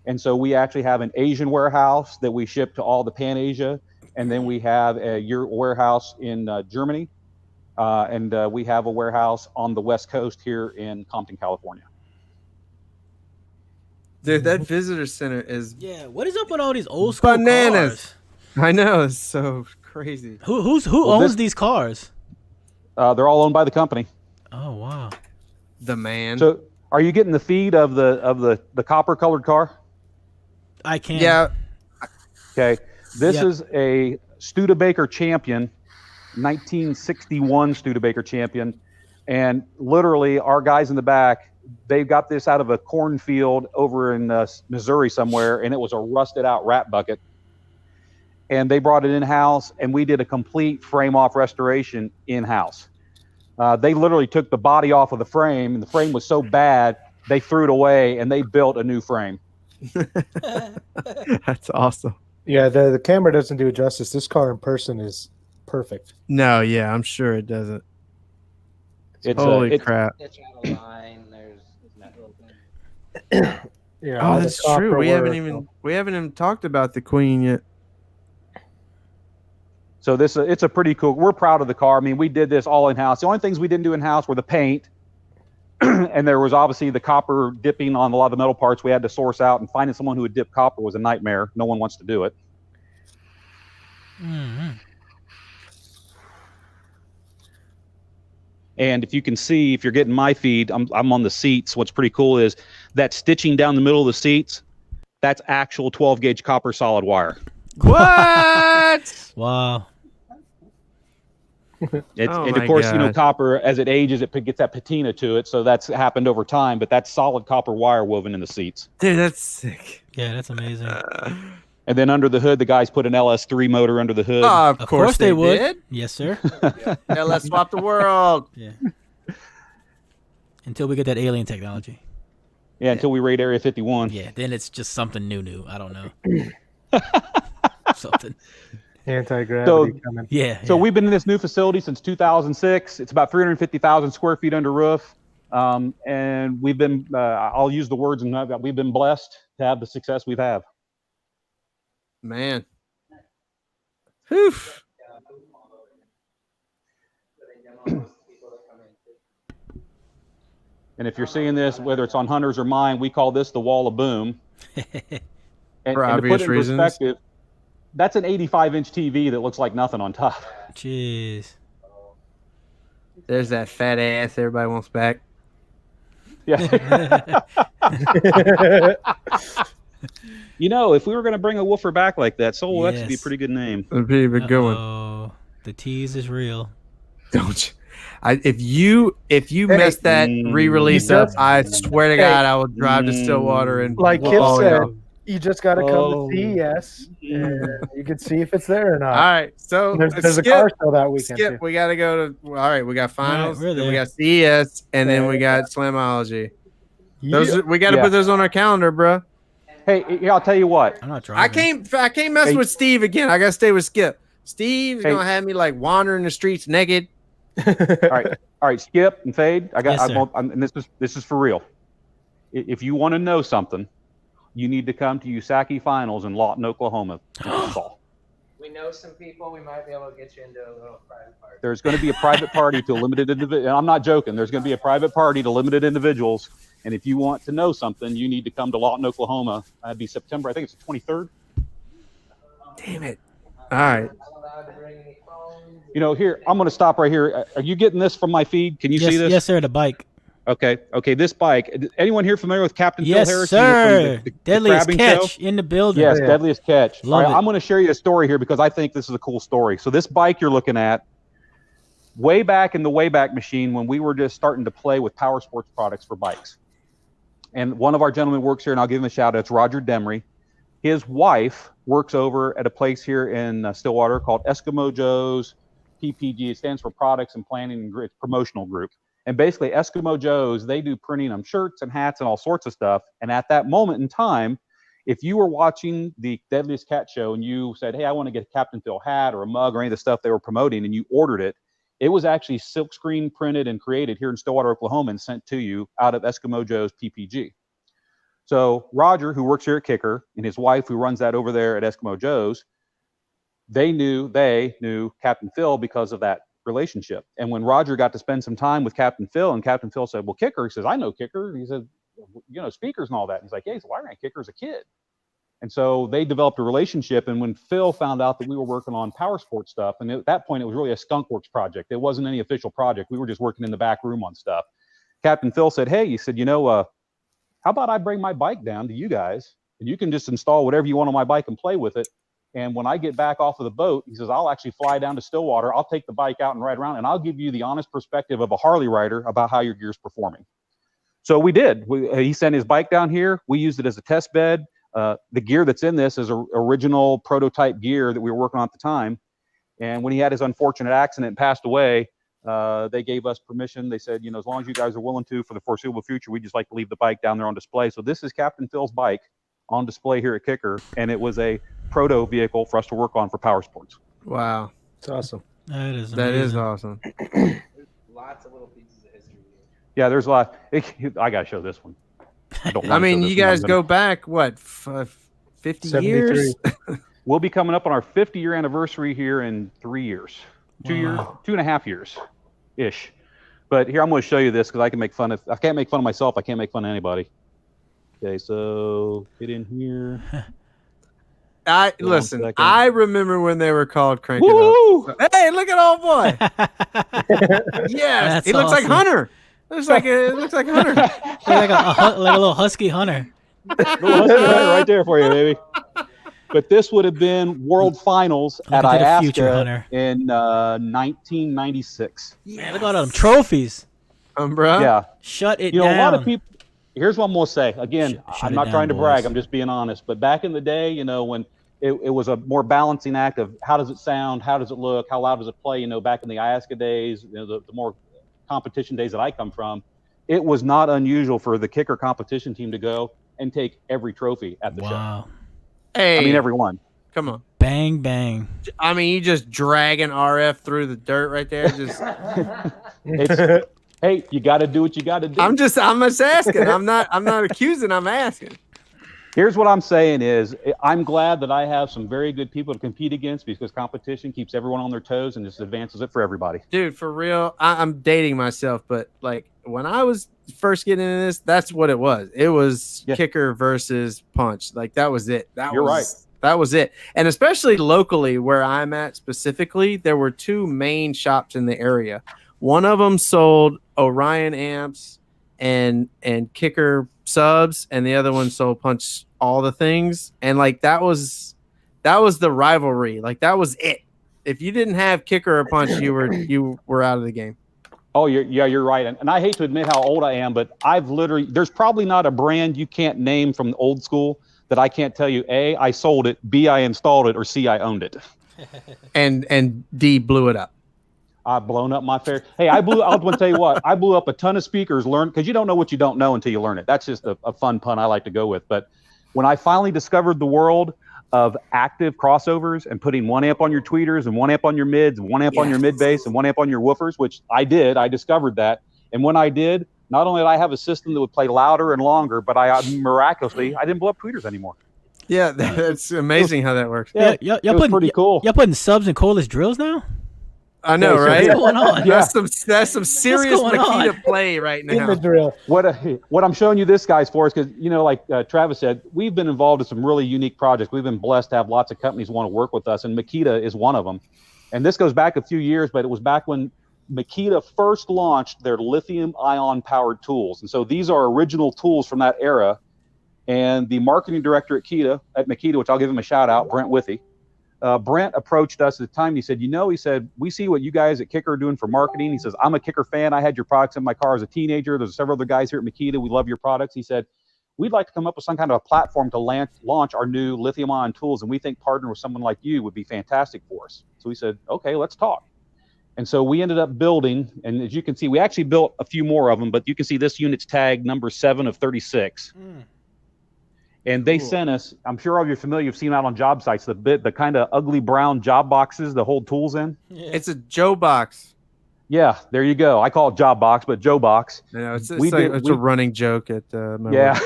And so we actually have an Asian warehouse that we ship to all the Pan-Asia. And then we have a warehouse in Germany. And we have a warehouse on the West Coast here in Compton, California. Dude, that visitor center is what is up with all these old school bananas? Cars? I know, it's so crazy. Who owns these cars? They're all owned by the company. Oh wow. The man. So are you getting the feed of the copper colored car? I can. Yeah. Okay. This is a Studebaker Champion. 1961 Studebaker Champion, and literally our guys in the back, they got this out of a cornfield over in Missouri somewhere, and it was a rusted out rat bucket, and they brought it in-house, and we did a complete frame off restoration in-house. They literally took the body off of the frame, and the frame was so bad they threw it away and they built a new frame. That's awesome. Yeah, the camera doesn't do it justice. This car in person is perfect. No, yeah, I'm sure it doesn't. Holy crap. It's out of line. It's not open. Yeah, oh, that's true. We haven't even talked about the Queen yet. So it's a pretty cool. We're proud of the car. I mean, we did this all in house. The only things we didn't do in house were the paint, and there was obviously the copper dipping on a lot of the metal parts we had to source out. And finding someone who would dip copper was a nightmare. No one wants to do it. Mm-hmm. And if you can see, if you're getting my feed, I'm on the seats. What's pretty cool is that stitching down the middle of the seats. That's actual 12 gauge copper solid wire. What? Wow. And of course, copper, as it ages, it gets that patina to it. So that's happened over time, but that's solid copper wire woven in the seats. Dude, that's sick. Yeah, that's amazing. And then under the hood, the guys put an LS3 motor under the hood. Oh, of course they would. Did. Yes, sir. Yeah, let's swap the world. Yeah. Until we get that alien technology. Yeah, until we raid Area 51. Yeah, then it's just something new. I don't know. Something. Anti-gravity coming. Yeah. So we've been in this new facility since 2006. It's about 350,000 square feet under roof. And we've been, I'll use the words, and we've been blessed to have the success we've had. Man. Whew. And if you're seeing this, whether it's on Hunter's or mine, we call this the wall of boom. And For to obvious put it in reasons. perspective, that's an 85-inch TV that looks like nothing on top. Jeez. There's that fat ass everybody wants back. Yeah. If we were going to bring a woofer back like that, Soul X would be a pretty good name. It'd be a good one. Oh, the tease is real. Don't you? If you mess that re-release up, I swear to God, I will drive to Stillwater and like Kip said, you just got to come to CES and you can see if it's there or not. All right, so there's a car show that weekend. Skip, too. we got to go to. All right, we got finals, Right, then we got CES, and then we got Slamology. Yeah. We got to put those on our calendar, bro. Hey, I'll tell you what. I'm not driving. I can't mess with Steve again. I got to stay with Skip. Steve's gonna have me like wandering the streets naked. All right, Skip and Fade. Yes, sir. And this is for real. If you want to know something, you need to come to USACI Finals in Lawton, Oklahoma. That's all. We know some people. We might be able to get you into a little private party. There's going to be a private party to limited individuals. I'm not joking. There's going to be a private party to limited individuals. And if you want to know something, you need to come to Lawton, Oklahoma. That'd be September. I think it's the 23rd. Damn it. All right. Here, I'm going to stop right here. Are you getting this from my feed? Can you see this? Yes, sir. The bike. Okay. This bike. Anyone here familiar with Captain Phil Harris? Yes, sir. The Deadliest crabbing catch show? in the building. Yes, Deadliest Catch. Love it. I'm going to share you a story here because I think this is a cool story. So this bike you're looking at, way back in the Wayback Machine when we were just starting to play with power sports products for bikes. And one of our gentlemen works here, and I'll give him a shout out. It's Roger Demery. His wife works over at a place here in Stillwater called Eskimo Joe's PPG. It stands for Products and Planning and Promotional Group. And basically, Eskimo Joe's, they do printing on shirts and hats and all sorts of stuff. And at that moment in time, if you were watching the Deadliest Cat show and you said, hey, I want to get a Captain Phil hat or a mug or any of the stuff they were promoting, and you ordered it, it was actually silkscreen printed and created here in Stillwater, Oklahoma, and sent to you out of Eskimo Joe's PPG. So Roger, who works here at KICKER, and his wife, who runs that over there at Eskimo Joe's, they knew Captain Phil because of that relationship. And when Roger got to spend some time with Captain Phil, and Captain Phil said, well, KICKER, he says, I know KICKER. He said, speakers and all that. And he's like, yeah, I ran KICKER as a kid. And so they developed a relationship. And when Phil found out that we were working on power sports stuff, and at that point, it was really a skunkworks project. It wasn't any official project. We were just working in the back room on stuff. Captain Phil said, hey, he said, how about I bring my bike down to you guys, and you can just install whatever you want on my bike and play with it. And when I get back off of the boat, he says, I'll actually fly down to Stillwater. I'll take the bike out and ride around, and I'll give you the honest perspective of a Harley rider about how your gear's performing. So we did. He sent his bike down here. We used it as a test bed. The gear that's in this is original prototype gear that we were working on at the time. And when he had his unfortunate accident and passed away, they gave us permission. They said, as long as you guys are willing to, for the foreseeable future, we'd just like to leave the bike down there on display. So this is Captain Phil's bike on display here at KICKER, and it was a proto vehicle for us to work on for power sports. Wow. It's awesome. That is awesome. Lots of little pieces of history. Yeah, there's a lot. I got to show this one. I mean, you guys go back, what, 50 years? We'll be coming up on our 50-year anniversary here in 3 years. 2 years, 2.5 years-ish. But here, I'm going to show you this because I can't make fun of myself. I can't make fun of anybody. Okay, so get in here. Listen. I remember when they were called Crank It Up. So, hey, look at old boy. Yes, he looks like Hunter. Looks like Hunter. like a little husky Hunter. Little husky Hunter right there for you, baby. But this would have been World Finals at Iasca in 1996. Man, look at all them trophies. Bro. Yeah. Shut it down. A lot of people. Here's what I'm going to say. Again, I'm not trying to brag. I'm just being honest. But back in the day, when it was a more balancing act of how does it sound, how does it look, how loud does it play, back in the Iasca days, the more competition days that I come from, it was not unusual for the kicker competition team to go and take every trophy at the show. Hey, I mean, every one. Come on. Bang, bang. I mean, you just dragging RF through the dirt right there. Just hey, you got to do what you got to do. I'm just asking. I'm not accusing. I'm asking. Here's what I'm saying is I'm glad that I have some very good people to compete against because competition keeps everyone on their toes and just advances it for everybody. Dude, for real, I'm dating myself, but like when I was first getting into this, that's what it was. It was kicker versus punch. Like that was it. You're right. That was it. And especially locally where I'm at specifically, there were two main shops in the area. One of them sold Orion amps and kicker subs, and the other one sold punch all the things. And like that was the rivalry. Like that was it. If you didn't have kicker or punch, you were out of the game. Oh, you're right. And I hate to admit how old I am, but there's probably not a brand you can't name from the old school that I can't tell you, A, I sold it, B, I installed it, or C, I owned it. and D, blew it up. I've blown up my fair. Hey, I'll tell you what, I blew up a ton of speakers, because you don't know what you don't know until you learn it. That's just a fun pun I like to go with. But when I finally discovered the world of active crossovers and putting one amp on your tweeters and one amp on your mids, and one amp on your mid bass and one amp on your woofers, which I discovered that. And when I did, not only did I have a system that would play louder and longer, but miraculously, I didn't blow up tweeters anymore. Yeah, that's amazing how that works. Yeah, it was pretty cool. Y'all putting subs in cordless drills now? I know, right? What's going on? That's some serious Makita play right now. In the drill. What I'm showing you this, guys, for is because, like Travis said, we've been involved in some really unique projects. We've been blessed to have lots of companies want to work with us, and Makita is one of them. And this goes back a few years, but it was back when Makita first launched their lithium-ion powered tools. And so these are original tools from that era. And the marketing director at Makita, which I'll give him a shout out, Brent Withy, Brent approached us at the time. He said, we see what you guys at Kicker are doing for marketing. He says, I'm a Kicker fan. I had your products in my car as a teenager. There's several other guys here at Makita. We love your products. He said, we'd like to come up with some kind of a platform to launch our new lithium-ion tools. And we think partnering with someone like you would be fantastic for us. So we said, okay, let's talk. And so we ended up building, and as you can see, we actually built a few more of them, but you can see this unit's tag number 7 of 36. And they sent us, I'm sure all of you are familiar, you've seen out on job sites, the kind of ugly brown job boxes to hold tools in. Yeah. It's a Joe box. Yeah, there you go. I call it job box, but Joe box. Yeah, it's a running joke at yeah.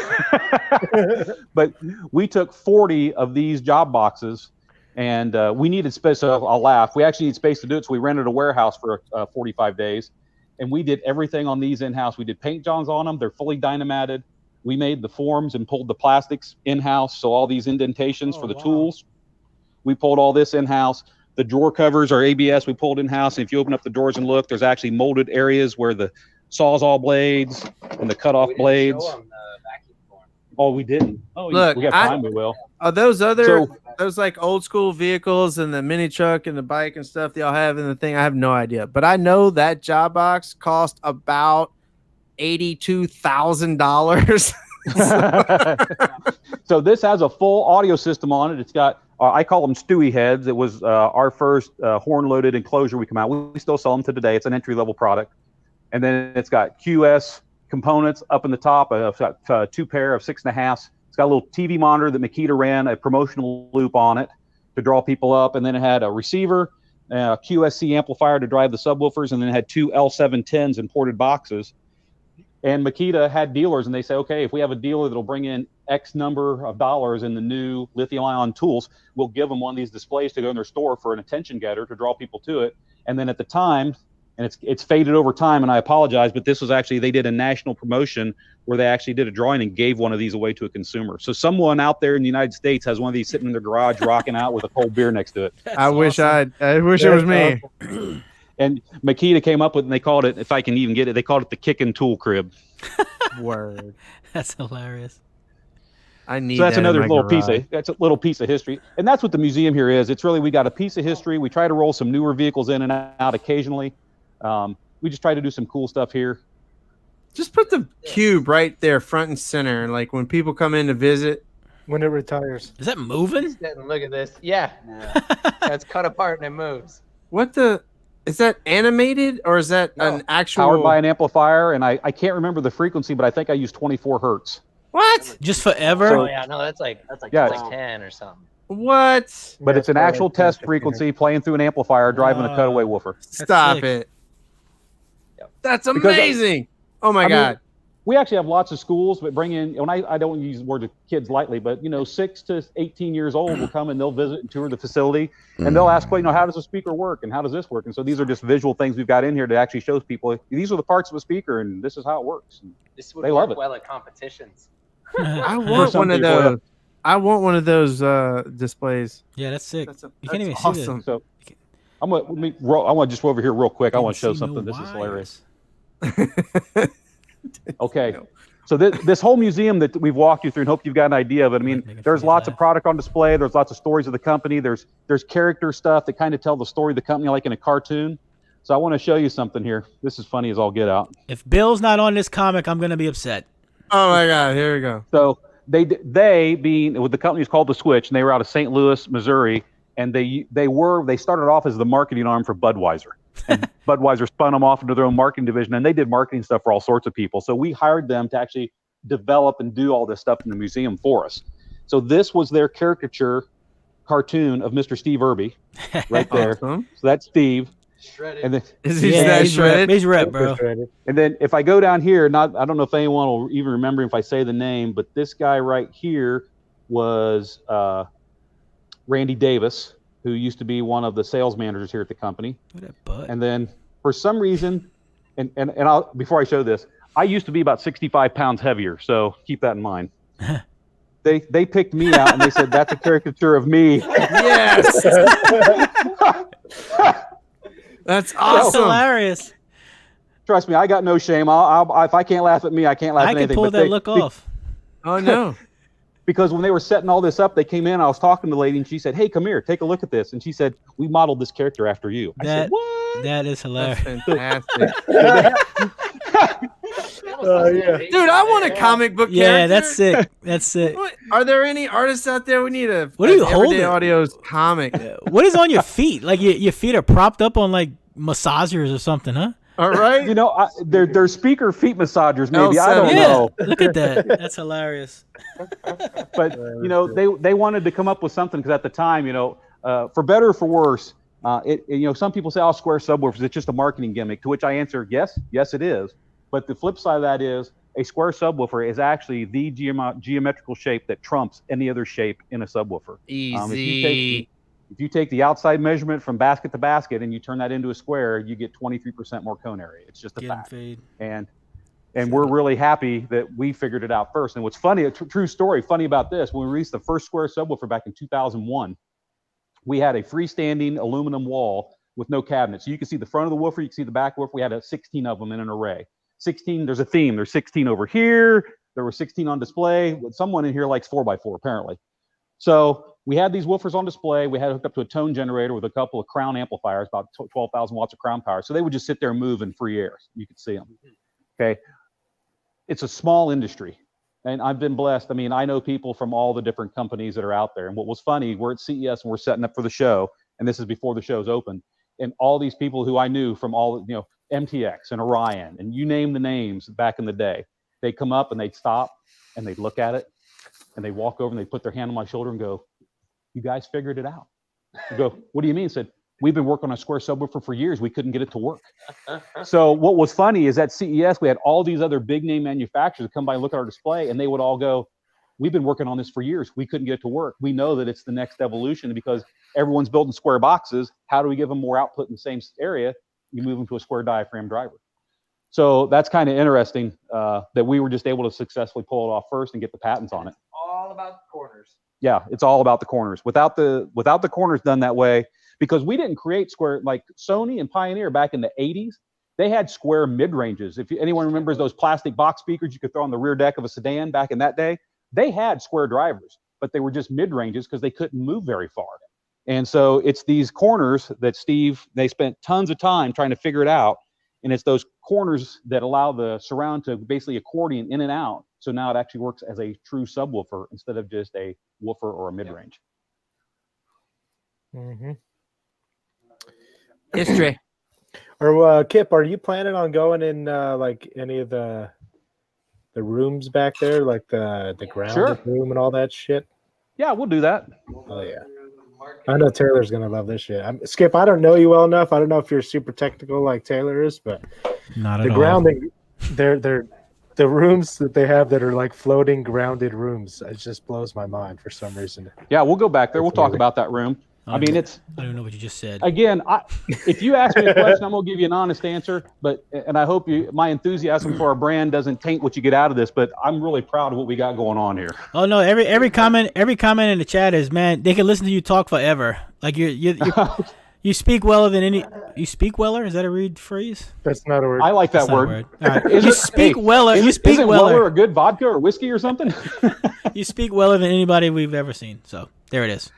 But we took 40 of these job boxes, and we needed space. So I'll laugh. We actually need space to do it, so we rented a warehouse for 45 days, and we did everything on these in-house. We did paint johns on them. They're fully dynamated. We made the forms and pulled the plastics in-house, so all these indentations for the tools, we pulled all this in-house. The drawer covers are ABS we pulled in-house, and if you open up the drawers and look, there's actually molded areas where the Sawzall blades and the cutoff blades. Oh, we didn't. Oh, look, we got time, we will. Are those those like old school vehicles and the mini truck and the bike and stuff y'all have in the thing? I have no idea, but I know that job box cost about $82,000. So this has a full audio system on it. It's got I call them Stewie heads. It was our first horn loaded enclosure we come out. We still sell them to today. It's an entry level product. And then it's got QS components up in the top. It's got 2 pair of 6.5s. It's got a little TV monitor that Makita ran a promotional loop on it to draw people up. And then it had a receiver, a QSC amplifier to drive the subwoofers, and then it had 2 L710s in ported boxes. And Makita had dealers, and they say, okay, if we have a dealer that'll bring in X number of dollars in the new lithium-ion tools, we'll give them one of these displays to go in their store for an attention getter to draw people to it. And then at the time, and it's faded over time, and I apologize, but this was actually, they did a national promotion where they actually did a drawing and gave one of these away to a consumer. So someone out there in the United States has one of these sitting in their garage rocking out with a cold beer next to it. I wish it was me. And Makita came up with, and they called it, if I can even get it, they called it the Kicking Tool Crib. Word. That's hilarious. I need. So that's that another in my little garage. that's a little piece of history, and that's what the museum here is. It's really, we got a piece of history. We try to roll some newer vehicles in and out occasionally. We just try to do some cool stuff here. Just put the cube right there, front and center. Like when people come in to visit. When it retires. Is that moving? Look at this. Yeah. That's cut apart and it moves. What the? Is that animated or is that an actual? Powered by an amplifier, and I can't remember the frequency, but I think I use 24 hertz. What? Just forever? Oh yeah, no, that's like 10 or something. What? But it's an actual test frequency playing through an amplifier, driving a cutaway woofer. Stop it. That's amazing. Oh my God. We actually have lots of schools, but bring in, and I don't use the word kids lightly, but 6 to 18 years old will come and they'll visit and tour the facility, and they'll ask, how does a speaker work and how does this work? And so these are just visual things we've got in here to actually show people these are the parts of a speaker and this is how it works. And this would they love work it. well at competitions. I want one of those. I want one of those displays. Yeah, that's sick. You can't even awesome. see that. So I want to just go over here real quick. I want to show something. This is hilarious. Okay, so this whole museum that we've walked you through, and hope you've got an idea of it. I mean, there's lots of product on display. There's lots of stories of the company. There's character stuff that kind of tell the story of the company, like in a cartoon. So I want to show you something here. This is funny as all get out. If Bill's not on this comic, I'm gonna be upset. Oh my God! Here we go. So they being with the company is called The Switch, and they were out of St. Louis, Missouri, and they started off as the marketing arm for Budweiser. And Budweiser spun them off into their own marketing division, and they did marketing stuff for all sorts of people. So we hired them to actually develop and do all this stuff in the museum for us. So this was their caricature cartoon of Mr. Steve Irby right there. Awesome. So that's Steve. Shredded. And then, he's shredded? He's ripped, bro. And then if I go down here, I don't know if anyone will even remember if I say the name, but this guy right here was Randy Davis, who used to be one of the sales managers here at the company. And then for some reason, and I'll, before I show this, I used to be about 65 pounds heavier, so keep that in mind. They picked me out and they said, that's a caricature of me. Yes. That's awesome. That's hilarious. Trust me, I got no shame. If I can't laugh at me, I can't laugh at anything. I can pull that look off. Oh, no. Because when they were setting all this up, they came in, I was talking to the lady, and she said, hey, come here, take a look at this. And she said, we modeled this character after you. I said, what? That is hilarious. That's fantastic. Yeah. Dude, I want a comic book character. Yeah, that's sick. That's sick. Are there any artists out there? We need a What are you Everyday holding? Audio's comic. What is on your feet? Like your feet are propped up on like massagers or something, huh? All right. They're speaker feet massagers, maybe. I don't know. Look at that. That's hilarious. But they wanted to come up with something because at the time, for better or for worse, some people say, square subwoofers, it's just a marketing gimmick. To which I answer, yes, it is. But the flip side of that is a square subwoofer is actually the geometrical shape that trumps any other shape in a subwoofer. Easy. If you take the outside measurement from basket to basket and you turn that into a square, you get 23% more cone area. It's just a fact. And we're really happy that we figured it out first. And what's funny, true story, funny about this, when we released the first square subwoofer back in 2001, we had a freestanding aluminum wall with no cabinets. So you can see the front of the woofer, you can see the back woofer. We had 16 of them in an array. 16, there's a theme. There's 16 over here. There were 16 on display. Someone in here likes 4x4 apparently. So we had these woofers on display. We had hooked up to a tone generator with a couple of Crown amplifiers, about 12,000 watts of Crown power. So they would just sit there and move in free air. You could see them. Okay. It's a small industry. And I've been blessed. I mean, I know people from all the different companies that are out there. And what was funny, we're at CES and we're setting up for the show. And this is before the show's open. And all these people who I knew from all, MTX and Orion, and you name the names back in the day, they'd come up and they'd stop and they'd look at it and they'd walk over and they'd put their hand on my shoulder and go, you guys figured it out. I go, what do you mean? I said, we've been working on a square subwoofer for years. We couldn't get it to work. So what was funny is at CES, we had all these other big name manufacturers come by and look at our display, and they would all go, we've been working on this for years. We couldn't get it to work. We know that it's the next evolution because everyone's building square boxes. How do we give them more output in the same area? you move them to a square diaphragm driver. So that's kind of interesting that we were just able to successfully pull it off first and get the patents on it. All about the corners. Yeah, it's all about the corners. Without the corners done that way, because we didn't create square, like Sony and Pioneer back in the 80s, they had square mid-ranges. If anyone remembers those plastic box speakers you could throw on the rear deck of a sedan back in that day, they had square drivers, but they were just mid-ranges because they couldn't move very far. And so it's these corners that they spent tons of time trying to figure it out. And it's those corners that allow the surround to basically accordion in and out. So now it actually works as a true subwoofer instead of just a woofer or a mid-range. Mm-hmm. History. Or Kip, are you planning on going in like any of the rooms back there, like the grounded room and all that shit? Yeah, we'll do that. Oh yeah. I know Taylor's gonna love this shit. Skip, I don't know you well enough. I don't know if you're super technical like Taylor is, but not at all. The grounding, they're the rooms that they have that are like floating grounded rooms. It just blows my mind for some reason. Yeah, we'll go back there. We'll talk about that room. I mean, I don't know what you just said. Again, if you ask me a question, I'm gonna give you an honest answer. And I hope my enthusiasm for our brand doesn't taint what you get out of this. But I'm really proud of what we got going on here. Oh no! Every comment in the chat is, man, they can listen to you talk forever. Like you speak weller than any. You speak weller? Is that a read phrase? That's not a word. I like that word. All right. You speak weller. You speak weller. Weller a good vodka or whiskey or something? You speak weller than anybody we've ever seen. So there it is.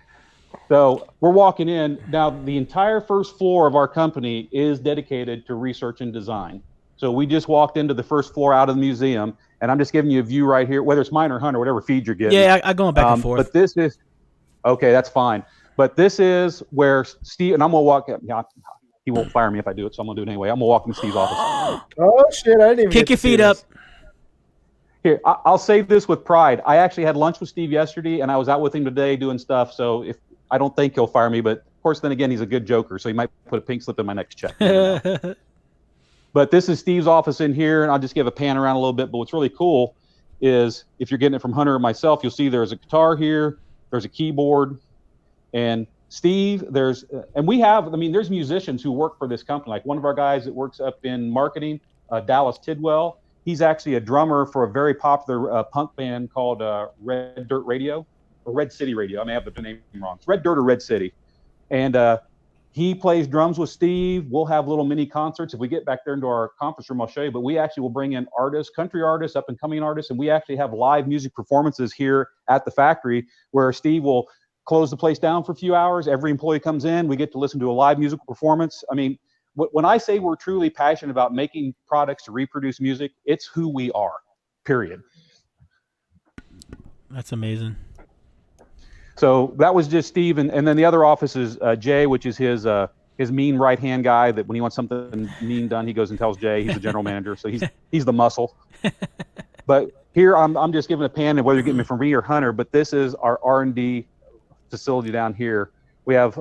So we're walking in. Now, the entire first floor of our company is dedicated to research and design. So we just walked into the first floor out of the museum, and I'm just giving you a view right here, whether it's mine or Hunter, whatever feed you're getting. Yeah, I'm going back and forth. But this is, okay, that's fine. But this is where Steve, and I'm going to walk, he won't fire me if I do it, so I'm going to do it anyway. I'm going to walk into Steve's office. Oh, shit, I didn't even kick your feet up. Here, I'll say this with pride. I actually had lunch with Steve yesterday, and I was out with him today doing stuff, so I don't think he'll fire me, but of course, then again, he's a good joker, so he might put a pink slip in my next check. But this is Steve's office in here, and I'll just give a pan around a little bit. But what's really cool is if you're getting it from Hunter or myself, you'll see there's a guitar here, there's a keyboard, and Steve, there's musicians who work for this company. Like one of our guys that works up in marketing, Dallas Tidwell, he's actually a drummer for a very popular punk band called Red Dirt Radio. Or Red City Radio. I may have the name wrong. It's Red Dirt or Red City. And he plays drums with Steve. We'll have little mini concerts. If we get back there into our conference room, I'll show you. But we actually will bring in artists, country artists, up and coming artists. And we actually have live music performances here at the factory where Steve will close the place down for a few hours. Every employee comes in. We get to listen to a live musical performance. I mean, when I say we're truly passionate about making products to reproduce music, it's who we are, period. That's amazing. So that was just Steve, and then the other office is Jay, which is his mean right-hand guy that when he wants something mean done, he goes and tells Jay. He's the general manager, so he's the muscle. But here I'm just giving a pan, and whether you're getting it from me or Hunter, but this is our R&D facility down here. We have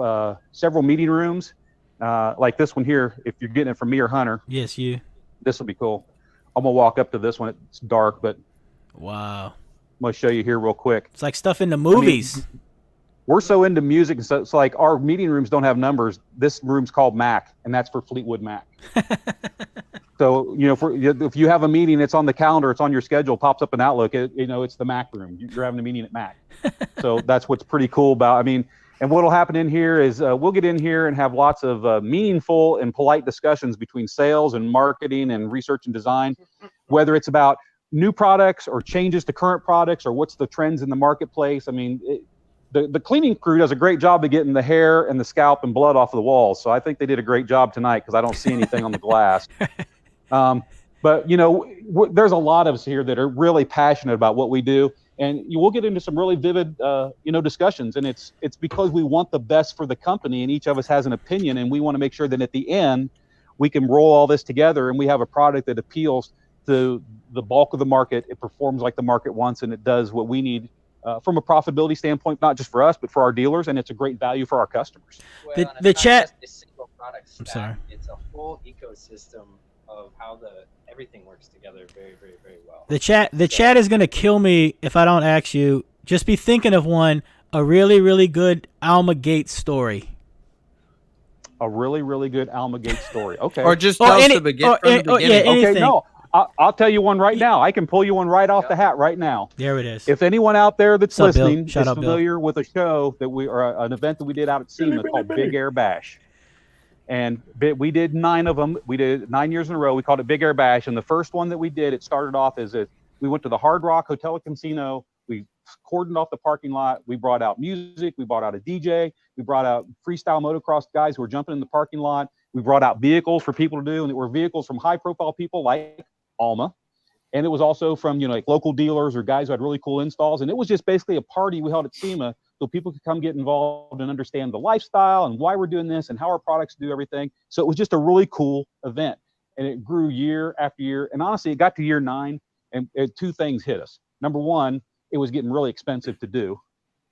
several meeting rooms, like this one here. If you're getting it from me or Hunter, yes, you. This will be cool. I'm gonna walk up to this one. It's dark, but wow. I'm gonna show you here real quick. It's like stuff in the movies. I mean, we're so into music, so it's like our meeting rooms don't have numbers. This room's called Mac, and that's for Fleetwood Mac. So, if you have a meeting, it's on the calendar, it's on your schedule, pops up in Outlook, it's the Mac room. You're having a meeting at Mac. So that's what's pretty cool about, and what'll happen in here is we'll get in here and have lots of meaningful and polite discussions between sales and marketing and research and design, whether it's about new products or changes to current products or what's the trends in the marketplace. The cleaning crew does a great job of getting the hair and the scalp and blood off of the walls. So I think they did a great job tonight because I don't see anything on the glass. But there's a lot of us here that are really passionate about what we do, and we'll get into some really vivid, discussions. And it's because we want the best for the company, and each of us has an opinion, and we want to make sure that at the end we can roll all this together and we have a product that appeals to the bulk of the market. It performs like the market wants, and it does what we need from a profitability standpoint, not just for us, but for our dealers, and it's a great value for our customers. Well, the chat. Just a single product stack. I'm sorry. It's a whole ecosystem of how everything works together very, very, very well. The chat is gonna kill me if I don't ask you. Just be thinking of a really, really good Alma Gates story. a really, really good Alma Gate story. Okay. Or just tell us the beginning. anything. Okay, no. I'll tell you one right now. I can pull you one right off the hat right now. There it is. If anyone out there that's What's up, Bill? listening Shout is out, Bill. familiar with a show that an event that we did out at SEMA called Big Air Bash. And we did 9 of them. We did 9 years in a row. We called it Big Air Bash. And the first one that we did, it started off as we went to the Hard Rock Hotel and Casino. We cordoned off the parking lot. We brought out music. We brought out a DJ. We brought out freestyle motocross guys who were jumping in the parking lot. We brought out vehicles for people to do. And it were vehicles from high profile people like Alma. And it was also from, like local dealers or guys who had really cool installs. And it was just basically a party we held at SEMA so people could come get involved and understand the lifestyle and why we're doing this and how our products do everything. So it was just a really cool event. And it grew year after year. And honestly, it got to year 9 and 2 things hit us. Number 1, it was getting really expensive to do.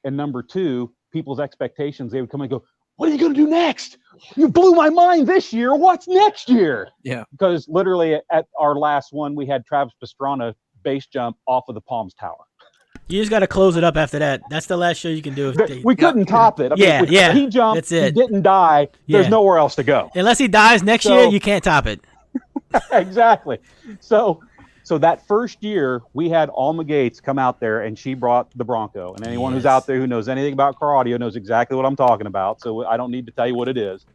And number 2, people's expectations, they would come and go, what are you going to do next? You blew my mind this year. What's next year? Yeah. Because literally at our last one, we had Travis Pastrana base jump off of the Palms Tower. You just got to close it up after that. That's the last show you can do. We couldn't top it. I mean, yeah. He jumped. That's it. He didn't die. There's nowhere else to go. Unless he dies next year, you can't top it. Exactly. So that first year, we had Alma Gates come out there, and she brought the Bronco. And anyone who's out there who knows anything about car audio knows exactly what I'm talking about. So I don't need to tell you what it is.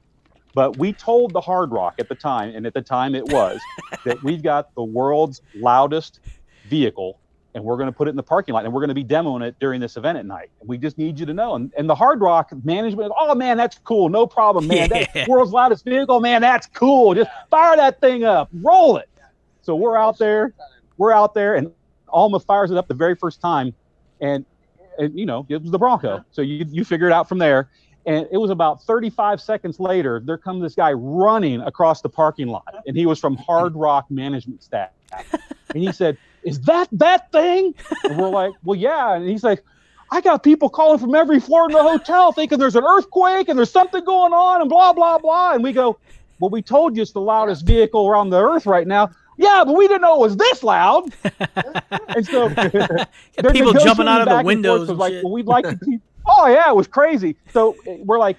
But we told the Hard Rock at the time, and at the time it was, that we've got the world's loudest vehicle, and we're going to put it in the parking lot, and we're going to be demoing it during this event at night. And we just need you to know. And the Hard Rock management, oh, man, that's cool. No problem, man. That's world's loudest vehicle, man. That's cool. Just fire that thing up. Roll it. So we're out there, and Alma fires it up the very first time, and it was the Bronco. So you figure it out from there. And it was about 35 seconds later, there comes this guy running across the parking lot, and he was from Hard Rock management staff. And he said, is that thing? And we're like, well, yeah. And he's like, I got people calling from every floor in the hotel thinking there's an earthquake and there's something going on and blah, blah, blah. And we go, well, we told you it's the loudest vehicle around the earth right now. Yeah, but we didn't know it was this loud. And so people jumping out of the windows. And like, well, we'd like to keep. Oh yeah, it was crazy. So we're like,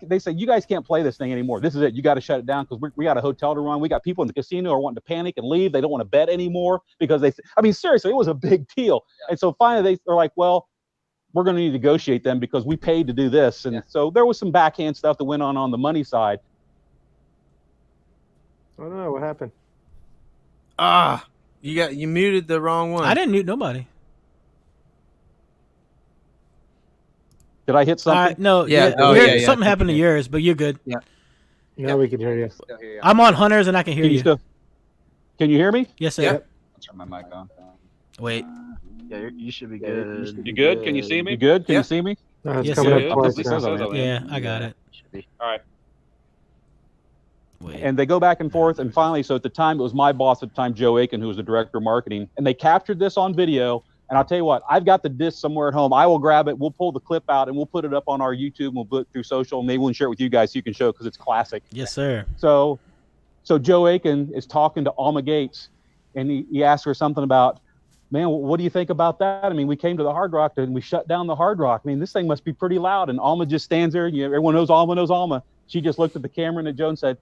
they say, you guys can't play this thing anymore. This is it. You got to shut it down because we got a hotel to run. We got people in the casino who are wanting to panic and leave. They don't want to bet anymore because seriously, it was a big deal. Yeah. And so finally they're like, well, we're going to need to negotiate them because we paid to do this. And so there was some backhand stuff that went on the money side. I don't know what happened. You muted the wrong one. I didn't mute nobody. Did I hit something? No. Something happened to yours, but you're good. Yeah. Now we can hear you. I'm on Hunters and I can hear you. Can you hear me? Yes, sir. I'll turn my mic on. Wait. Yeah, you should be good. You good? Can you see me? You good? Can you see me? No, it's Yes, coming sir. up twice now. Yeah, I got it. All right. Wait. And they go back and forth, and finally, so at the time, it was my boss at the time, Joe Aiken, who was the director of marketing, and they captured this on video. And I'll tell you what, I've got the disc somewhere at home. I will grab it. We'll pull the clip out, and we'll put it up on our YouTube. And we'll put it through social. Maybe we'll share it with you guys so you can show it because it's classic. Yes, sir. So Joe Aiken is talking to Alma Gates, and he asked her something about, man, what do you think about that? I mean, we came to the Hard Rock and we shut down the Hard Rock. I mean, this thing must be pretty loud. And Alma just stands there. Everyone knows Alma knows Alma. She just looked at the camera and at Joe and said,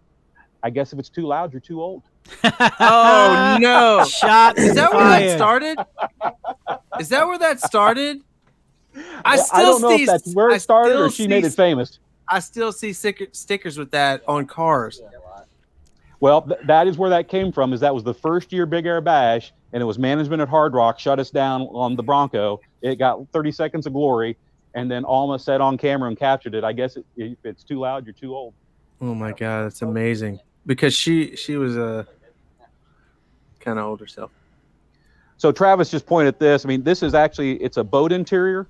I guess if it's too loud, you're too old. Oh, no. Shot. Is that where that started? Is that where that started? I don't know if that's where it started or she made it famous. I still see stickers with that on cars. Well, that is where that came from. That was the first year Big Air Bash, and it was management at Hard Rock shut us down on the Bronco. It got 30 seconds of glory, and then Alma said on camera and captured it, I guess if it's too loud, you're too old. Oh, my God. That's amazing. Because she was kind of old herself. So Travis just pointed at this. I mean, this is actually, it's a boat interior.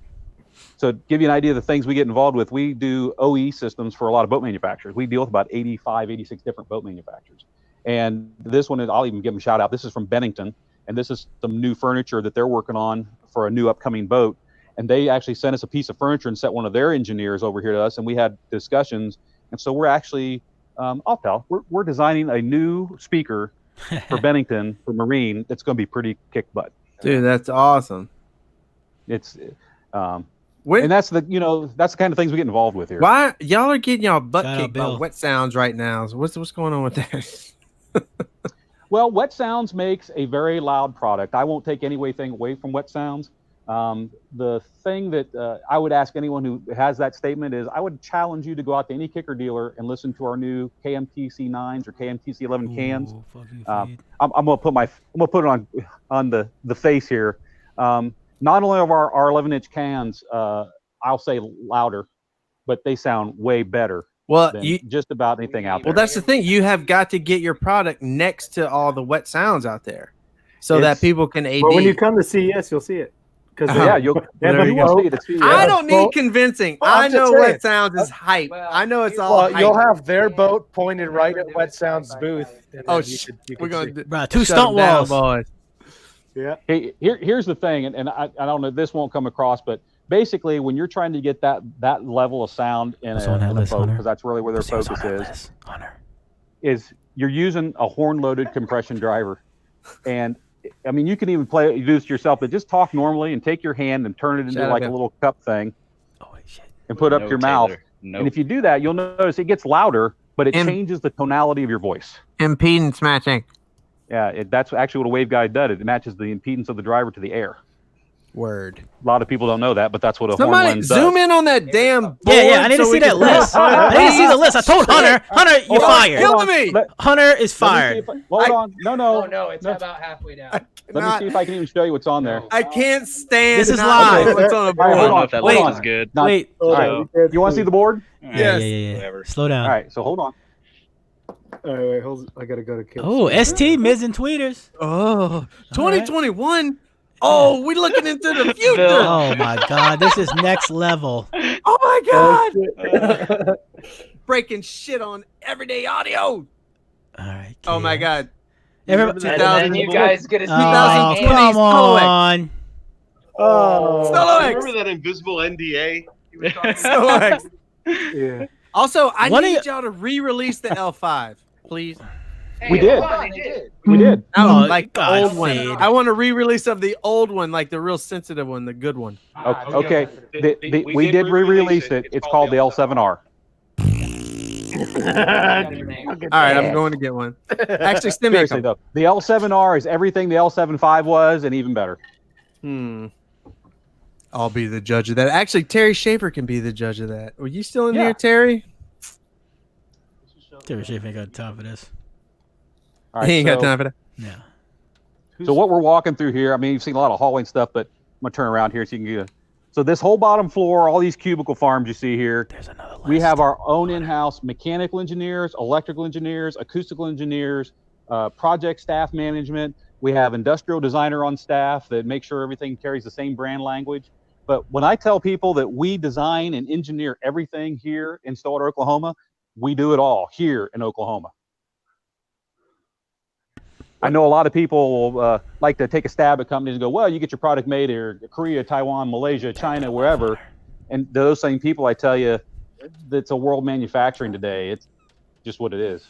So to give you an idea of the things we get involved with, we do OE systems for a lot of boat manufacturers. We deal with about 85, 86 different boat manufacturers. And this one is, I'll even give them a shout out. This is from Bennington. And this is some new furniture that they're working on for a new upcoming boat. And they actually sent us a piece of furniture and sent one of their engineers over here to us. And we had discussions. And so we're actually, we're designing a new speaker for Bennington for Marine that's going to be pretty kick butt. Dude, that's awesome. It's And that's the that's the kind of things we get involved with here. Why y'all are getting y'all butt Shout out kicked by Bill. Wet Sounds right now? So what's going on with that? Well, Wet Sounds makes a very loud product. I won't take anything away from Wet Sounds. The thing that I would ask anyone who has that statement is, I would challenge you to go out to any kicker dealer and listen to our new KMTC 9s or KMTC 11 cans. I'm gonna put it on the face here. Not only are our 11-inch cans, I'll say louder, but they sound way better. Well, than just about anything out there. Well, that's the thing. You have got to get your product next to all the Wet Sounds out there, so that people can AD. Well, when you come to CES, you'll see it. Yeah, you'll see it at CES. I don't need convincing. Well, I I'm know just Wet saying. Sounds is hype. I know it's all. Well, hype. you'll have their boat pointed right at Wet Sounds booth. And Oh, then you we're can gonna see. Two shut stunt them down, walls. boys. Yeah. Hey, here's the thing, and I don't know, this won't come across, but basically, when you're trying to get that level of sound in What's on that a list, boat, Hunter? because that's really where their What's focus on that is, list, Hunter? is you're using a horn-loaded compression driver, and I mean, you can even do this yourself, but just talk normally and take your hand and turn it into Shut like up. a little cup thing, shit. and put it up to your mouth. And if you do that, you'll notice it gets louder, but it changes the tonality of your voice. Impedance matching. Yeah, that's actually what a waveguide does. It matches the impedance of the driver to the air. Word. A lot of people don't know that, but that's what a horn Somebody lens zoom does. in on that damn board. Yeah, I need to see that list. I need to see the list. I told Hunter, you're fired. Killing me. Hunter is fired. Hold on. No. Oh no, it's about halfway down. Let me see if I can even show you what's on there. I can't stand. This is not live. knowing what's on the All right, board. hold on. if that Hold list on. is good. Wait. All right. You want to see the board? Yeah. Whatever. Slow down. All right. So hold on. All right, wait, hold. I gotta go to kids. Oh, ST Miz and Tweeters. Oh, 2021. Oh, we're looking into the future. Oh my God, this is next level. Oh my God. Breaking shit on everyday audio. All right. Oh my God. Everybody, And then you guys get a oh, 2020 come Solo X. on. Oh, Solo X. Remember that invisible NDA? You were talking Solo X. yeah. Also, I One of need y'all to re-release the L5, please. Hey, We did. hold on, they did. We did. No, Oh, like the God, old one. Fade. I want a re-release of the old one, like the real sensitive one, the good one. Okay. We did re-release it. It's called the L7R. All right, I'm going to get one. Actually, send me a Seriously couple. though, the L7R is everything the L75 was, and even better. I'll be the judge of that. Actually, Terry Schaefer can be the judge of that. Are you still in Yeah. here, Terry? Terry Schaefer ain't got time for this. All He ain't got time for that. Yeah. So what we're walking through here, I mean, you've seen a lot of hallway and stuff, but I'm gonna turn around here so you can get a. So this whole bottom floor, all these cubicle farms you see here, There's another list. we have our own in-house mechanical engineers, electrical engineers, acoustical engineers, project staff management. We have industrial designer on staff that makes sure everything carries the same brand language. But when I tell people that we design and engineer everything here in Stillwater, Oklahoma, we do it all here in Oklahoma. I know a lot of people like to take a stab at companies and go, well, you get your product made in Korea, Taiwan, Malaysia, China, wherever. And those same people, I tell you, it's a world manufacturing today. It's just what it is.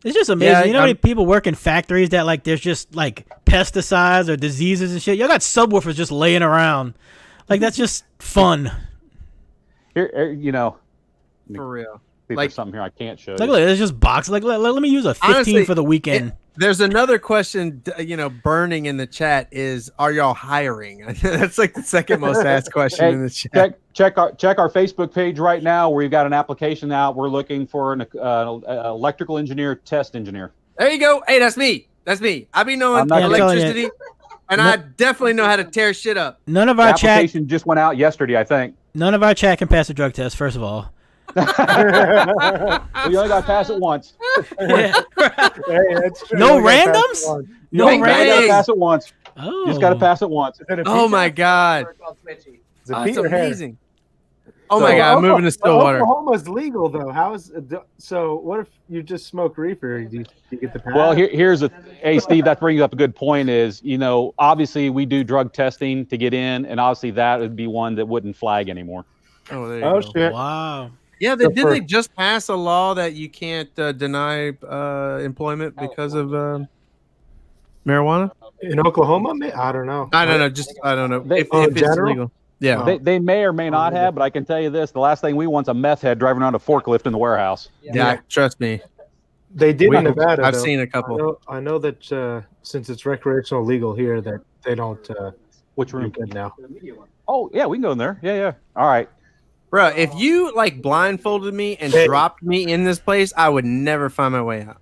It's just amazing. Yeah, you know how many people work in factories that like there's just like pesticides or diseases and shit. Y'all got subwoofers just laying around. Like that's just fun. Here, you know, For real. see if Like- there's something here I can't show Like you. look, there's just boxes. Like let me use a 15 Honestly, for the weekend. There's another question, burning in the chat is, are y'all hiring? That's like the second most asked question Hey, in the chat. check our Facebook page right now where we've got an application out. We're looking for an electrical engineer, test engineer. There you go. Hey, that's me. That's me. I be knowing I'm not telling you. electricity, and I definitely know how to tear shit up. None of The our chat application just went out yesterday, I think. can pass the drug test. First of all. We only got to pass it once. Yeah. Hey, that's true. No We gotta pass randoms? it on. No Bang, You only got to bang. pass it once. Oh. You just got to pass it once. Is it a Oh pizza? my God. Is it That's Pete or Harry? amazing. Oh my God, I'm moving to Stillwater. Oklahoma's legal though. How is so? What if you just smoke reefer? Do you get the pass? Well, here's a hey Steve, that brings up a good point. Is obviously we do drug testing to get in, and obviously that would be one that wouldn't flag anymore. Oh, there you Oh go. shit! Wow. Yeah, So did they just pass a law that you can't deny employment because of marijuana? In Oklahoma, I don't know. I don't know. I don't know. They- If in it's general? legal. Yeah. They may or may not have, but I can tell you this: the last thing we want's a meth head driving around a forklift in the warehouse. Yeah, trust me. They did in Nevada. I've though. seen a couple. I know that since it's recreational legal here, that they don't. Which room? Good now. Oh yeah, we can go in there. Yeah. All right. Bro, if you like blindfolded me and dropped me in this place, I would never find my way out.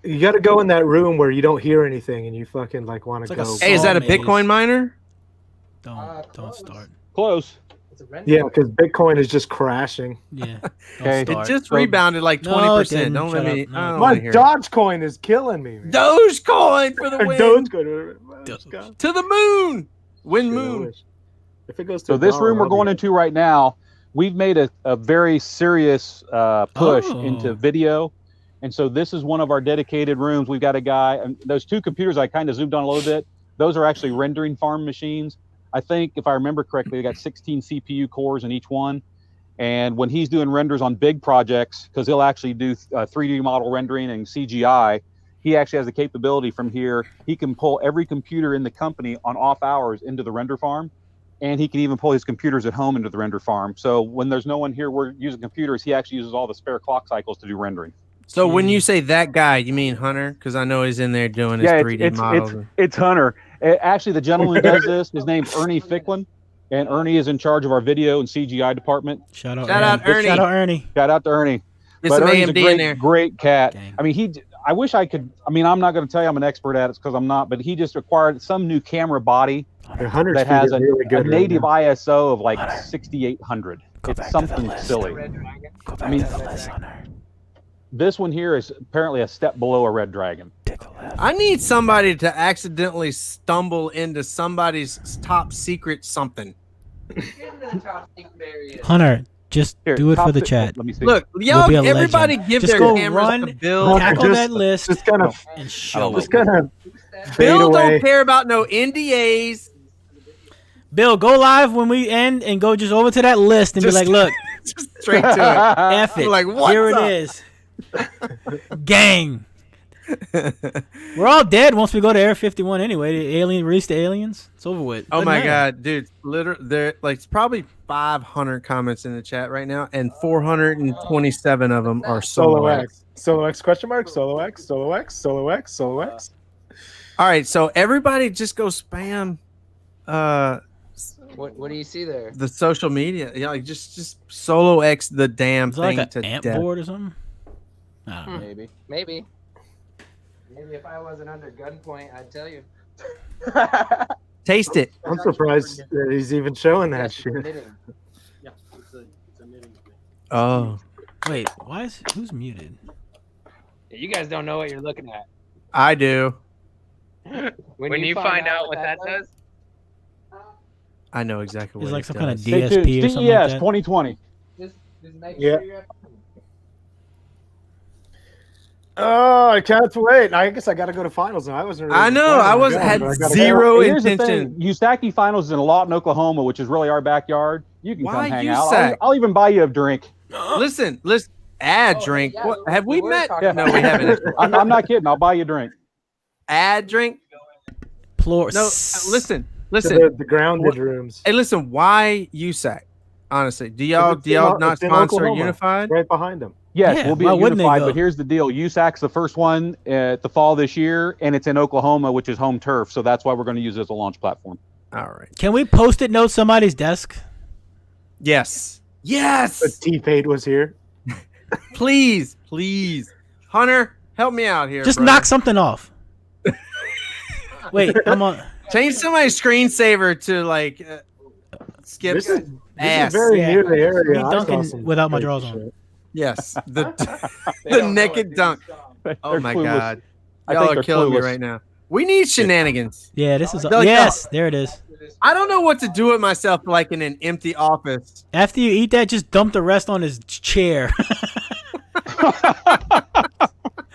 You got to go in that room where you don't hear anything and you fucking like want to go. Hey, is that a Bitcoin miner? Don't start. Close. Yeah, because Bitcoin is just crashing. Yeah. Okay. It just rebounded like 20%. Don't let me. My Dogecoin is killing me. Man. Dogecoin for the win. Dogecoin. To the moon. Win moon. If it goes to so this room we're going into right now, we've made a very serious push into video. And so this is one of our dedicated rooms. We've got a guy, and those two computers I kind of zoomed on a little bit, those are actually rendering farm machines. I think, if I remember correctly, they got 16 CPU cores in each one. And when he's doing renders on big projects, because he'll actually do 3D model rendering and CGI, he actually has the capability from here. He can pull every computer in the company on off hours into the render farm. And he can even pull his computers at home into the render farm. So when there's no one here, we're using computers. He actually uses all the spare clock cycles to do rendering. So when you say that guy, you mean Hunter? Because I know he's in there doing his 3D models. It's Hunter. Actually, the gentleman who does this, his name's Ernie Ficklin, and Ernie is in charge of our video and CGI department. Shout out Ernie. Shout out Ernie. Shout out to Ernie. Get But some Ernie's AMD in there. great cat. Dang. I mean, I wish I could. I mean, I'm not going to tell you I'm an expert at it because I'm not. But he just acquired some new camera body that has a native ISO of like 6,800. It's something silly. I mean, this one here is apparently a step below a Red Dragon. I need somebody to accidentally stumble into somebody's top secret something. Hunter, just do it for the chat. Let me see. Look, y'all, everybody give just their go cameras run, to Bill. tackle that list, just kind of, and show just it. kind of. Bill don't care about no NDAs. Bill, go live when we end and go just over to that list and be like, look, just straight to it. F it. Like, what's Here up? it is. Gang. We're all dead once we go to Area 51 anyway. The alien release the aliens. It's over with. Oh Doesn't my matter. god, dude! Literally, there like it's probably 500 comments in the chat right now, and 427 of them are Solo X. Solo X question mark? Solo X? Solo X? Solo X? Solo X? All right, so everybody just go spam. What do you see there? The social media, yeah, like just Solo X the damn Is it thing like to an amp death. board or something? I don't know. Maybe if I wasn't under gunpoint, I'd tell you. Taste it. I'm surprised that he's even showing that shit. Yeah, it's a knitting. Oh, Wait, who's muted? You guys don't know what you're looking at. I do. When you find out what that does, I know exactly what It's like it some kind of does. DSP or something like CES that. 2020. just make Yeah. sure you're. Oh, I can't wait. I guess I got to go to finals now. I wasn't. Really I know. I was had zero Here's the intention. thing. Usaki Finals is in Lawton, Oklahoma, which is really our backyard. You can Why come hang out. USAC? I'll even buy you a drink. Listen. Add drink. yeah, What have we were met? talking No, about we that. haven't. I'm not kidding. I'll buy you a drink. Add drink. Plor- No, listen. The grounded rooms. Hey, listen. Why USAC? Honestly, do y'all not It's in sponsor Oklahoma. Unified? Right behind them. Yes, Yeah, we'll be why at wouldn't they Unified, go? but here's the deal. USAC's the first one at the fall this year, and it's in Oklahoma, which is home turf, so that's why we're going to use it as a launch platform. All right. Can we post-it note somebody's desk? Yes. Yes. But T-Paid was here. Please. Hunter, help me out here. Just brother. knock something off. Wait, I'm on. Change somebody's screensaver to like skip This is ass. very Yeah. near the area. Me I saw dunking some without my crazy drawers on. shit. Yes. The don't know naked it, dunk. dude. Oh They're my clueless. god. I Y'all think are they're killing me clueless. right now. We need shenanigans. Yeah, this is. They're like, Yes, there it is. I don't know what to do with myself like in an empty office. After you eat that, just dump the rest on his chair.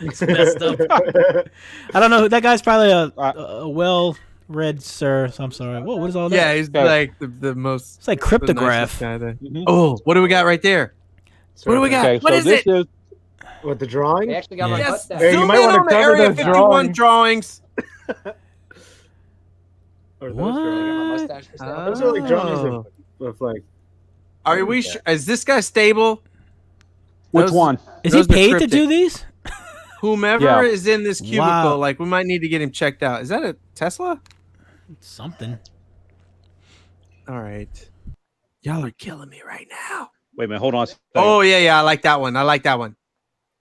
It's messed up. I don't know. That guy's probably a well-read sir. So I'm sorry. Whoa, what is all that? Yeah, he's like the most. It's like the cryptograph. nicest guy there. Mhm. Oh, what do we got right there? What do we got? Okay, What so is this it? is With the drawing? They actually got Yeah. my Yes. butt Hey, you Zoom might in wanna on the cover Area those 51 drawings. Or those What? drawings. I got my mustache for sale. Those are like drawings Oh. of of like. Are we? Is this guy stable? Which one? Is he paid to do these? Whomever is in this cubicle, like we might need to get him checked out. Is that a Tesla? Something. All right. Y'all are killing me right now. Wait a minute, hold on. Oh yeah, I like that one. I like that one.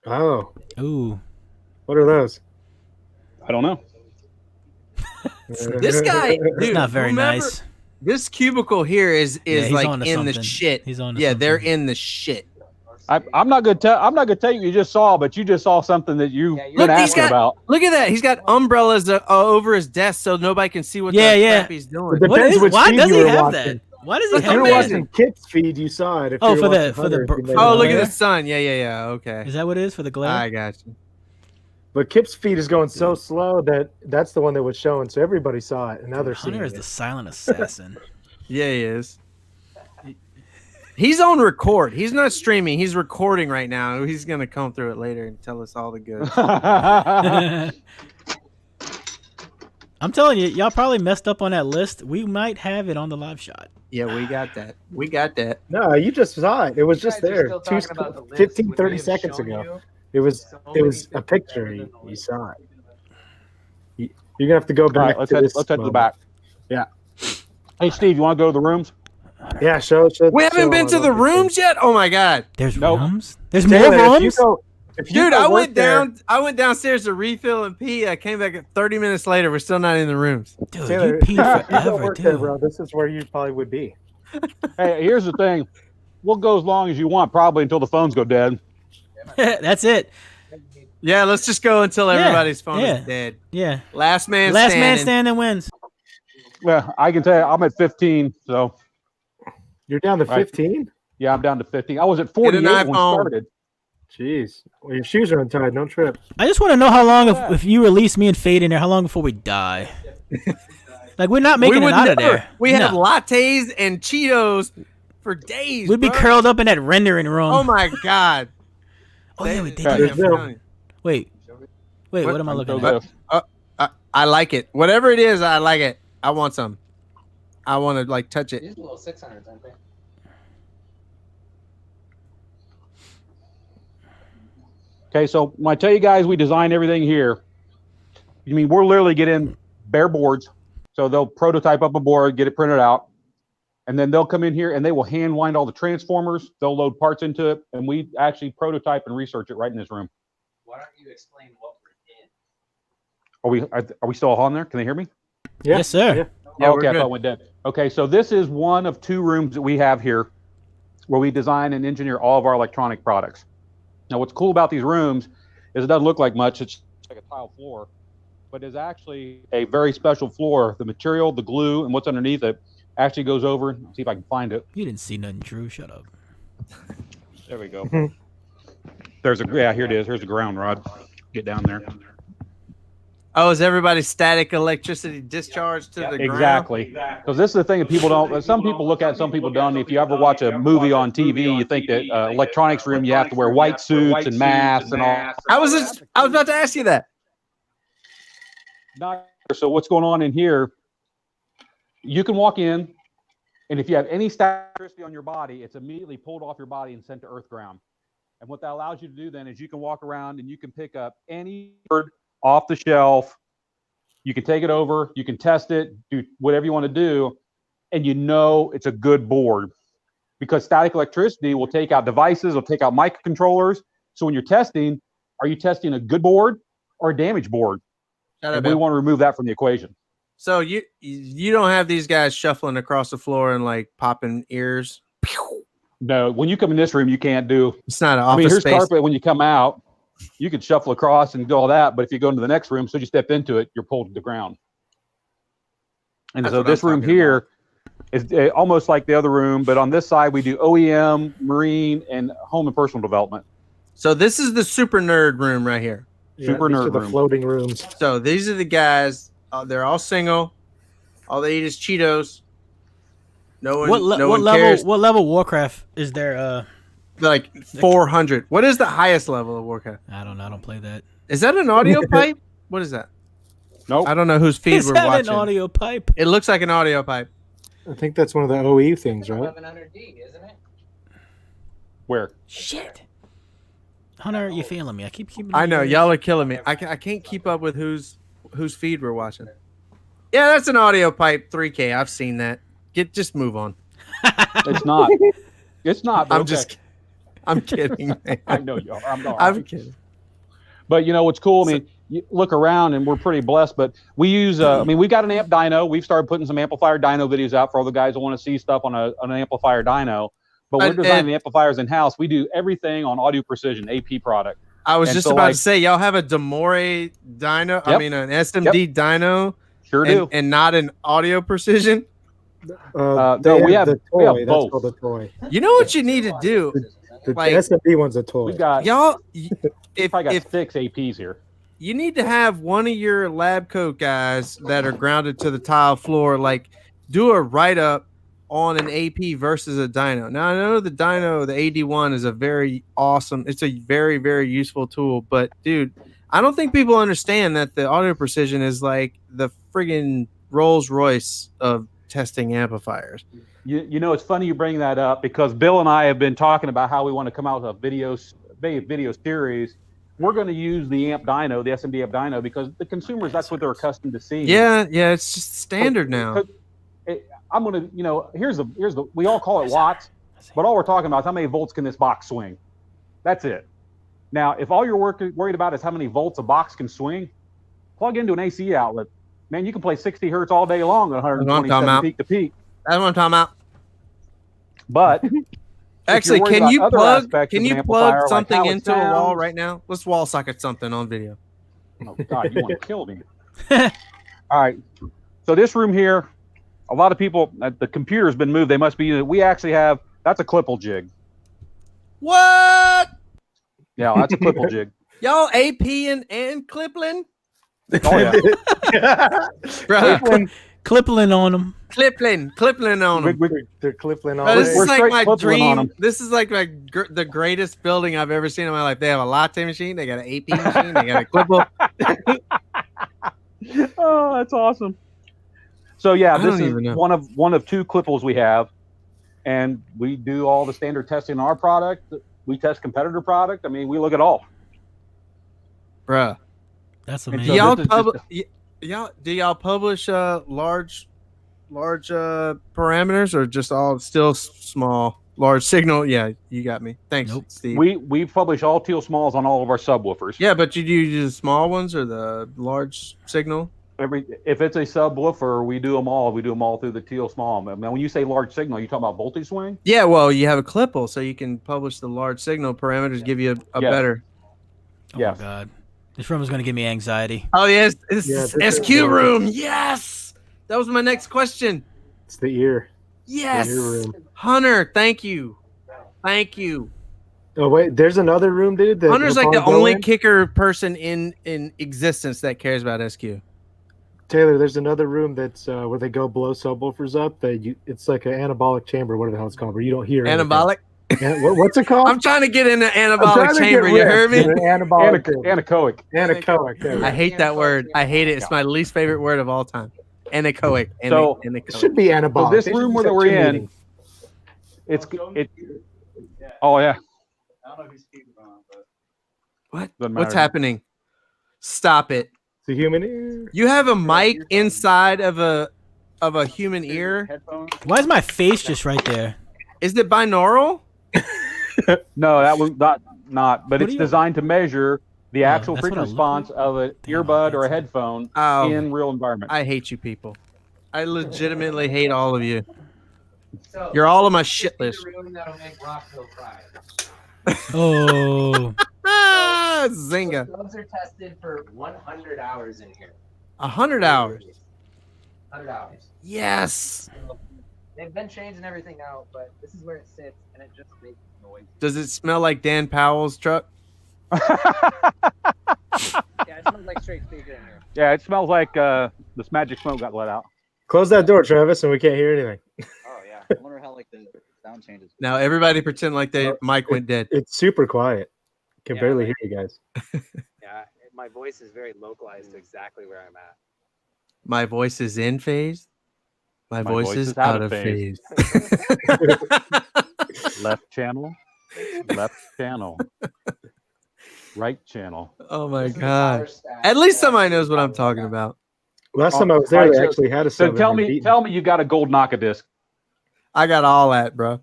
Oh. Ooh. What are those? I don't know. This guy, dude, not very nice. This cubicle here is like in the something. shit. He's on. Yeah, they're in the shit. I'm not gonna tell you just saw, but you just saw something that you've been asking about. Look at that. He's got umbrellas over his desk so nobody can see what the crap he's doing. Why does he have that? Why does he have that? If you were watching Kit's feed, you saw it. If oh, you were for the look at the sun. Yeah. Okay. Is that what it is for the glare? I got you. But Kip's feed is going so slow that's the one that was showing, so everybody saw it, and now they're seeing Hunter is it. the silent assassin. Yeah, he is. He's on record. He's not streaming. He's recording right now. He's gonna come through it later and tell us all the good. I'm telling you, y'all probably messed up on that list. We might have it on the live shot. Yeah, we got that. We got that. No, you just saw it. It was just there 15, 30 seconds ago. It was a picture. You saw it. You're gonna have to go back. Let's head to the back. Yeah. Hey, Steve, you want to go to the rooms? Yeah, show. We haven't been to the rooms yet. Oh my god. There's rooms. There's more rooms. Dude, I went downstairs to refill and pee. I came back 30 minutes later. We're still not in the rooms. Dude, Taylor, you peed forever, dude. bro. This is where you probably would be. Hey, here's the thing. We'll go as long as you want, probably until the phones go dead. That's it. Yeah, let's just go until everybody's phone is dead. Yeah. Last man standing wins. Well, I can tell you, I'm at 15, so. You're down to 15? Yeah, I'm down to 15. I was at 48 when we started. Jeez. Well, your shoes are untied. Don't trip. I just want to know how long, if you release me and Fade in there, how long before we die? Like, we're not making it out of there. We have lattes and Cheetos for days. We'd be curled up in that rendering room. Oh, my God. Oh, yeah, we did. Wait, what am I looking at? I like it. Whatever it is, I like it. I want some. I want to, like, touch it. These little 600s, aren't they? Okay, so when I tell you guys we design everything here, I mean, we're literally getting bare boards. So they'll prototype up a board, get it printed out, and then they'll come in here and they will hand wind all the transformers. They'll load parts into it, and we actually prototype and research it right in this room. Why don't you explain what we're in? Are we still on there? Can they hear me? Yeah. Yes, sir. Yeah. Oh, okay, I thought it went dead. Okay, so this is one of two rooms that we have here where we design and engineer all of our electronic products. Now, what's cool about these rooms is it doesn't look like much. It's like a tile floor, but it's actually a very special floor. The material, the glue, and what's underneath it actually goes over. Let's see if I can find it. You didn't see nothing, Drew. Shut up. There we go. Here it is. Here's the ground rod. Get down there. Oh, is everybody static electricity discharged to the ground? Exactly. Because this is the thing that people don't, some people look at, some people don't. If you ever watch a movie on TV, you think that electronics room, you have to wear white suits and masks and all. I was about to ask you that. So what's going on in here, you can walk in, and if you have any static electricity on your body, it's immediately pulled off your body and sent to earth ground. And what that allows you to do then is you can walk around and you can pick up any board off the shelf. You can take it over, you can test it, do whatever you want to do, and you know it's a good board. Because static electricity will take out devices, will take out microcontrollers. So when you're testing, are you testing a good board or a damaged board? And we want to remove that from the equation. So you don't have these guys shuffling across the floor and like popping ears? No, when you come in this room, you can't do. It's not an office here's space. Carpet. When you come out, you can shuffle across and do all that. But if you go into the next room, so you step into it, you're pulled to the ground. And so this room here is almost like the other room, but on this side we do OEM, marine, and home and personal development. So this is the super nerd room right here. Super nerd the room. Floating rooms. So these are the guys. They're all single. All they eat is Cheetos. No one cares. What level Warcraft is there? Like 400. What is the highest level of Warcraft? I don't know. I don't play that. Is that an audio pipe? What is that? Nope. I don't know whose feed Is we're that watching. an audio pipe? It looks like an audio pipe. I think that's one of the OE things, right? 1100D, isn't it? Where? Shit. Hunter, you're failing me. I keep keeping. I know y'all are killing me. I can't keep up with whose feed we're watching. Yeah, that's an audio pipe 3K. I've seen that. Just move on. It's not. It's not. I'm kidding. Man. I know you are. I'm kidding. But you know what's cool? I mean, you look around and we're pretty blessed. But we use. I mean, we've got an amp dyno. We've started putting some amplifier dyno videos out for all the guys that want to see stuff on an amplifier dyno. But we're designing the amplifiers in house. We do everything on Audio Precision AP product. I was just about to say, y'all have a Demore dyno. Yep. I mean, an SMD dyno. Sure do. And not an Audio Precision. No, we have the we toy. have That's both. called the toy. You know what you need to do? The Like, SMD one's a toy. We've got y'all. I got 6 APs here. You need to have one of your lab coat guys that are grounded to the tile floor, like do a write up on an AP versus a dyno. Now I know the dyno, the AD1 is a very awesome. It's a very, very useful tool, but dude, I don't think people understand that the Audio Precision is like the friggin' Rolls Royce of testing amplifiers. You know, it's funny you bring that up because Bill and I have been talking about how we want to come out with a video series. We're going to use the amp dyno, the SMD amp dyno, because the consumers, that's what they're accustomed to seeing. Yeah, it's just standard now. I'm going to, you know, here's the we all call it watts, but all we're talking about is how many volts can this box swing. That's it. Now, if all you're worried about is how many volts a box can swing, plug into an AC outlet. Man, you can play 60 hertz all day long at 127 peak to peak. That's what I'm talking about. But actually, can you plug like something into a wall right now? Let's wall socket something on video. Oh God, you want to kill me? All right. So this room here, a lot of people, the computer's been moved. They must be using it. We actually have, that's a clipple jig. What? Yeah, that's a clipple jig. Y'all AP and Cliplin? Oh yeah. Clippling on them. Clippling on them. They're clippling on. This is like my clippling on dream. 'em. This is like the greatest building I've ever seen in my life. They have a latte machine. They got an AP machine. They got a clipple. Oh, that's awesome. So yeah, this don't is even know. one of 2 clipples we have, and we do all the standard testing on our product. We test competitor product. I mean, we look at all. Bruh. That's And amazing. so Do y'all publish large parameters or just all still small large signal? Yeah, you got me. Thanks, Steve. We publish all teal smalls on all of our subwoofers. Yeah, but you do the small ones or the large signal? If it's a subwoofer, we do them all. We do them all through the teal small. Now, when you say large signal, you talking about voltage swing? Yeah, well, you have a clipple, so you can publish the large signal parameters, give you a better. Oh my God. This room is going to give me anxiety. Oh, yes. This is SQ room. Yes. That was my next question. It's the ear. Yes. The ear room. Hunter, thank you. Thank you. Oh, wait. There's another room, dude. Hunter's like the only kicker person in existence that cares about SQ. Taylor, there's another room that's where they go blow subwoofers up. It's like an anabolic chamber, whatever the hell it's called, where you don't hear anabolic. What's it called? I'm trying to get in an anabolic chamber. You heard me? Anabolic. Anechoic. Anechoic. I hate that word. I hate it. It's my least favorite word of all time. Anechoic. So it should be anabolic. So this room that we're in, oh yeah. I don't know who's speaking on, but What's happening? Stop it. The human ear. You have a mic inside of a human ear. Why is my face just right there? Is it binaural? No, that was not. But it's designed to measure the actual that's what frequency I look response of an earbud or a headphone in real environment. I hate you people. I legitimately hate all of you. You're all on my shit list. Oh. Zinga. Those are tested for 100 hours in here. 100 hours. 100 hours. Yes. They've been changing everything out, but this is where it sits, and it just makes noise. Does it smell like Dan Powell's truck? Yeah, it smells like straight speaker in here. Yeah, it smells like this magic smoke got let out. Close that door, Travis, and we can't hear anything. Oh yeah, I wonder how like the sound changes. Now everybody pretend like their mic went dead. It's super quiet. Can barely hear you guys. Yeah, my voice is very localized to exactly where I'm at. My voice is in phase. My voice is out of phase. Left channel. Left channel. Right channel. Oh my god! At least somebody knows what I'm talking about. Last time I was there, they actually had a So sub. tell me you got a gold Knock-A-Disc. I got all that, bro.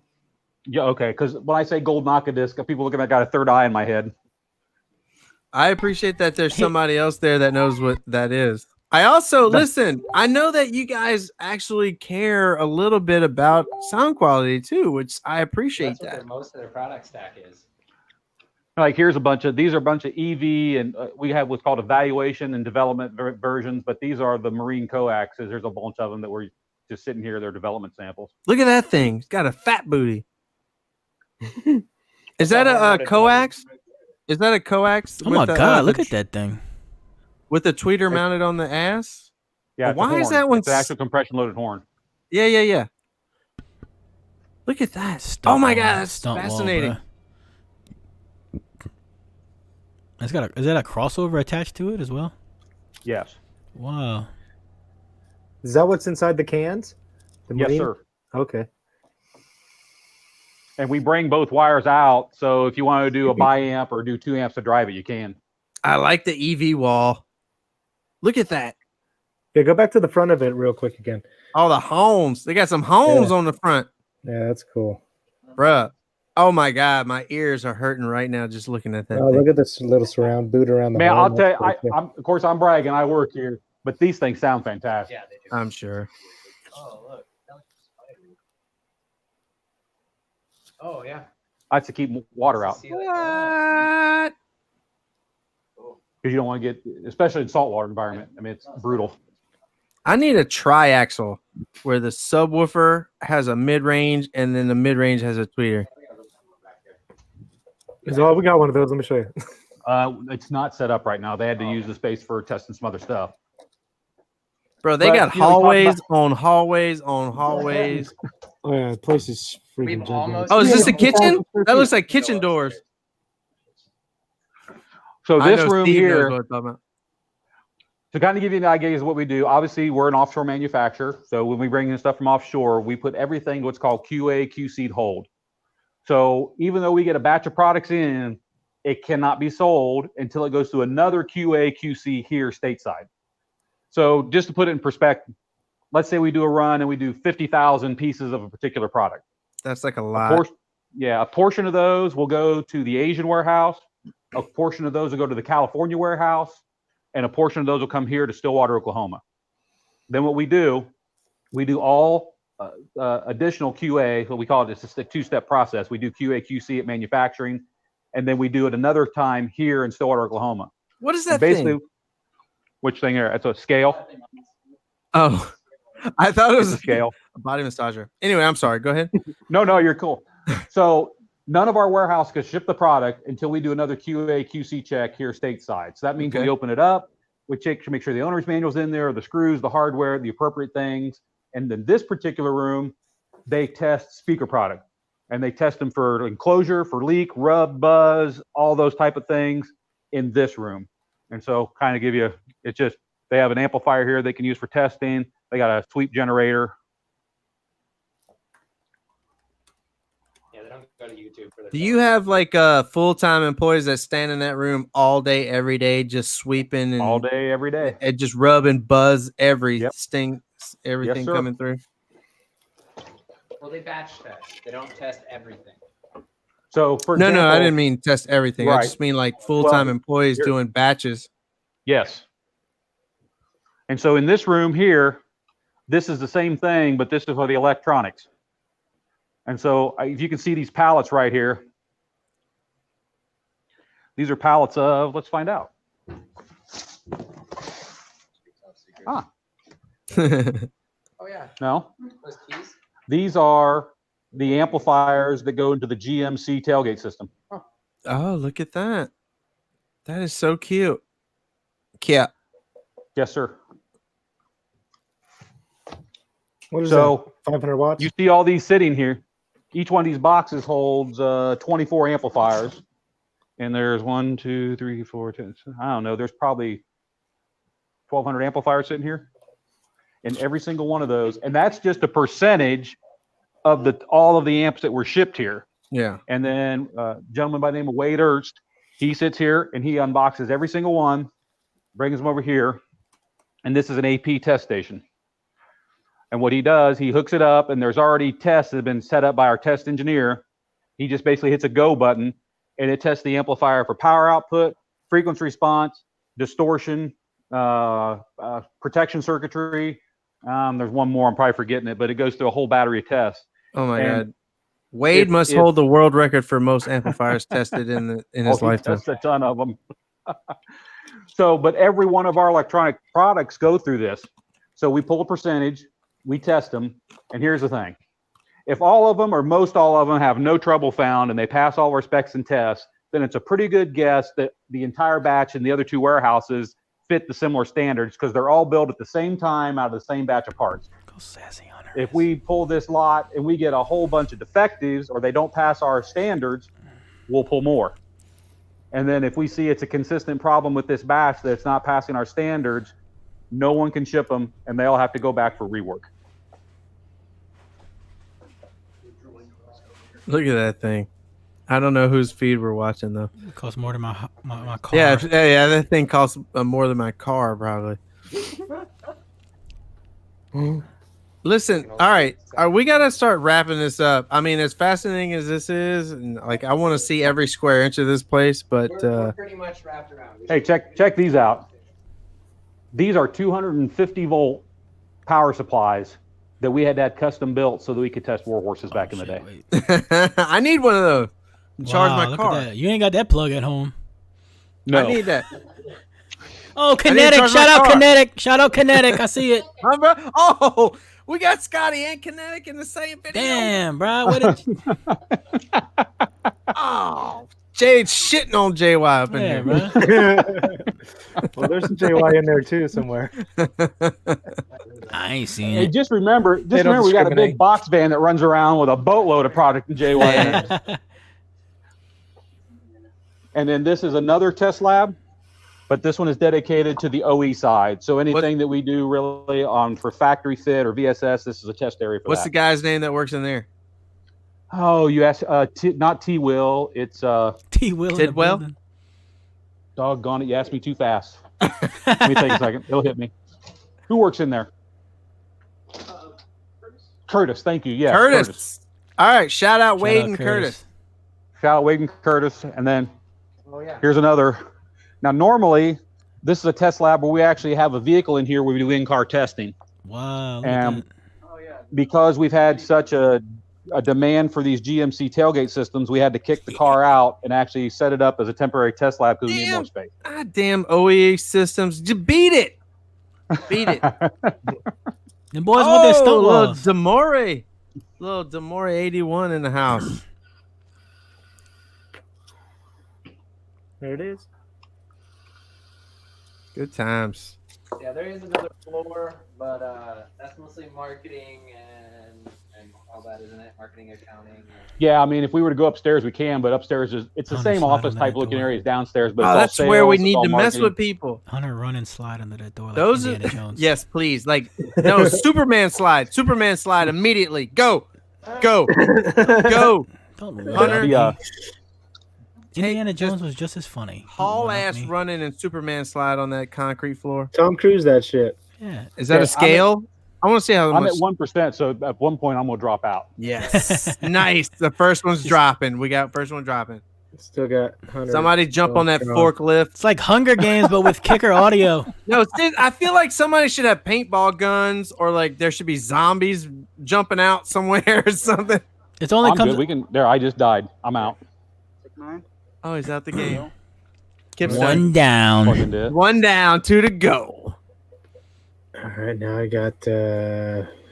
Yeah, okay. Because when I say gold Knock-A-Disc, people looking at I got a third eye in my head. I appreciate that there's somebody else there that knows what that is. I also listen. I know that you guys actually care a little bit about sound quality too, which I appreciate. That's what most of their product stack is. Like here's a bunch of these are a bunch of EV and we have what's called evaluation and development versions, but these are the marine coaxes. There's a bunch of them that were just sitting here. They're development samples. Look at that thing. It's got a fat booty. Is that a coax? Is that a coax? Oh my god! Look at that thing. With the tweeter mounted on the ass? Yeah. Why is that one? It's an actual compression loaded horn. Yeah. Look at that. Oh my god, that's fascinating. Is that a crossover attached to it as well? Yes. Wow. Is that what's inside the cans? Yes, sir. Okay. And we bring both wires out, so if you want to do a bi-amp or do 2 amps to drive it, you can. I like the EV wall. Look at that. Yeah, go back to the front of it real quick again. Oh, the homes. They got some homes on the front. Yeah, that's cool. Bruh. Oh my god, my ears are hurting right now just looking at that. Oh, look at this little surround boot around the Man, home. I'll tell you, I'm of course I'm bragging, I work here, but these things sound fantastic. Yeah, they do. I'm sure. Oh, look. Oh, yeah. I have to keep water out. What? Because you don't want to get, especially in saltwater environment. I mean, it's brutal. I need a triaxle where the subwoofer has a mid-range and then the mid-range has a tweeter. Oh, we got one of those. Let me show you. It's not set up right now. They had to use the space for testing some other stuff. Bro, they got hallways on hallways on hallways. Oh yeah, the place is freaking gigantic. Oh, is this a kitchen? That looks like kitchen doors. So I this know room Steve knows here, what I'm talking about. to kind of give you an idea is what we do. Obviously, we're an offshore manufacturer. So when we bring in stuff from offshore, we put everything what's called QA, QC hold. So even though we get a batch of products in, it cannot be sold until it goes to another QA, QC here stateside. So just to put it in perspective, let's say we do a run and we do 50,000 pieces of a particular product. That's like a lot. A portion of those will go to the Asian warehouse. A portion of those will go to the California warehouse, and a portion of those will come here to Stillwater, Oklahoma. Then what we do all additional QA, what we call it, it's just a two-step process. We do QA, QC at manufacturing, and then we do it another time here in Stillwater, Oklahoma. What is that basically, thing? Which thing here? It's a scale. Oh, I thought it was a scale. A body massager. Anyway, I'm sorry. Go ahead. No, you're cool. So none of our warehouse can ship the product until we do another QA, QC check here stateside. So that means we open it up, we check to make sure the owner's manual's in there, the screws, the hardware, the appropriate things. And then this particular room, they test speaker product. And they test them for enclosure, for leak, rub, buzz, all those type of things in this room. And so kind of give you, it's just, they have an amplifier here they can use for testing. They got a sweep generator. Yeah, they don't go to YouTube for this. Do you have like full-time employees that stand in that room all day, every day, just sweeping and all day, every day, and just rub and buzz everything coming through? Well, they batch test. They don't test everything. So for no, example, I didn't mean test everything. I Right. just mean like full-time employees doing batches. Yes. And so in this room here, this is the same thing, but this is for the electronics. And so if you can see these pallets right here, these are pallets of, let's find out. Oh, yeah. No. Those keys? These are the amplifiers that go into the GMC tailgate system. Oh, look at that. That is so cute. Yeah. Yes, sir. What is So that? 500 watts? you see all these sitting here. Each one of these boxes holds 24 amplifiers. And there's 1, 2, 3, 4, 10. I don't know. There's probably 1,200 amplifiers sitting here. in every single one of those, and that's just a percentage of all of the amps that were shipped here. Yeah. And then a gentleman by the name of Wade Erst, he sits here and he unboxes every single one, brings them over here, and this is an AP test station. And what he does, he hooks it up, and there's already tests that have been set up by our test engineer. He just basically hits a go button, and it tests the amplifier for power output, frequency response, distortion, protection circuitry. There's one more, I'm probably forgetting it, but it goes through a whole battery of tests. Oh my God. Wade must hold the world record for most amplifiers tested in his lifetime. That's a ton of them. So, but every one of our electronic products go through this. So we pull a percentage, we test them, and here's the thing. If all of them or most all of them have no trouble found and they pass all our specs and tests, then it's a pretty good guess that the entire batch in the other two warehouses fit the similar standards because they're all built at the same time out of the same batch of parts. Go sassy Hunter. If we pull this lot and we get a whole bunch of defectives or they don't pass our standards, we'll pull more. And then if we see it's a consistent problem with this batch that's not passing our standards, no one can ship them and they all have to go back for rework. Look at that thing. I don't know whose feed we're watching though. It costs more than my car. Yeah, that thing costs more than my car probably. Listen, all right, we gotta start wrapping this up. I mean, as fascinating as this is, and like I want to see every square inch of this place, but we're pretty much wrapped around. Hey, check these out. These are 250 volt power supplies that we had to have custom built so that we could test war horses back in the day. I need one of those. Charge my look car. at that. You ain't got that plug at home. No. I need that. Oh, Kinetic! Shout out Kinetic! Shout out Kinetic! I see it. Oh, we got Scotty and Kinetic in the same video. Damn, bro. What did Oh, Jade's shitting on JY up in Yeah, here. Well, there's some JY in there too somewhere. I ain't seen Hey, it. just remember we got a discriminate. big box van that runs around with a boatload of product in JY in it. And then this is another test lab, but this one is dedicated to the OE side. So anything that we do really for factory fit or VSS, this is a test area for What's that. the guy's name that works in there? Oh, you asked not T-Will, it's T-Will. Tidwell? Doggone it, you asked me too fast. Let me take a second. It'll hit me. Who works in there? Curtis, thank you. Yeah, Curtis. All right, shout out Wade and Curtis. Shout out Wade and Curtis. And then Oh yeah. here's another. Now, normally, this is a test lab where we actually have a vehicle in here where we do in-car testing. Wow. And because we've had such a demand for these GMC tailgate systems, we had to kick the car out and actually set it up as a temporary test lab because we need more space. God damn OE systems. Just beat it. Beat it. The boys with their stunt walls. Little Demore 81 in the house. There it is. Good times. Yeah, there is another floor, but that's mostly marketing and all that, isn't it? Marketing, accounting. Yeah, I mean, if we were to go upstairs, we can, but upstairs it's the same office type looking area as downstairs. But it's all that's where we sales, need it's all to mess marketing. with people. Hunter run and slide under that door like Those Indiana are Jones. yes, please. Like no, Superman slide immediately. Go. Go. Don't Hunter. laugh at me. Indiana Jones was just as funny. Haul ass running and Superman slide on that concrete floor. Tom Cruise that shit. Yeah. Is that a scale? I want to see how I'm much. at 1%, so at one point I'm gonna drop out. Yes. Nice. The first one's dropping. We got first one dropping. Still got 100. Somebody jump on that forklift. It's like Hunger Games, but with kicker audio. No, I feel like somebody should have paintball guns, or like there should be zombies jumping out somewhere or something. It's only I'm comes. good. We can. There, I just died. I'm out. Oh, he's out the game. One down. Fucking dead. One down, two to go. All right, now I got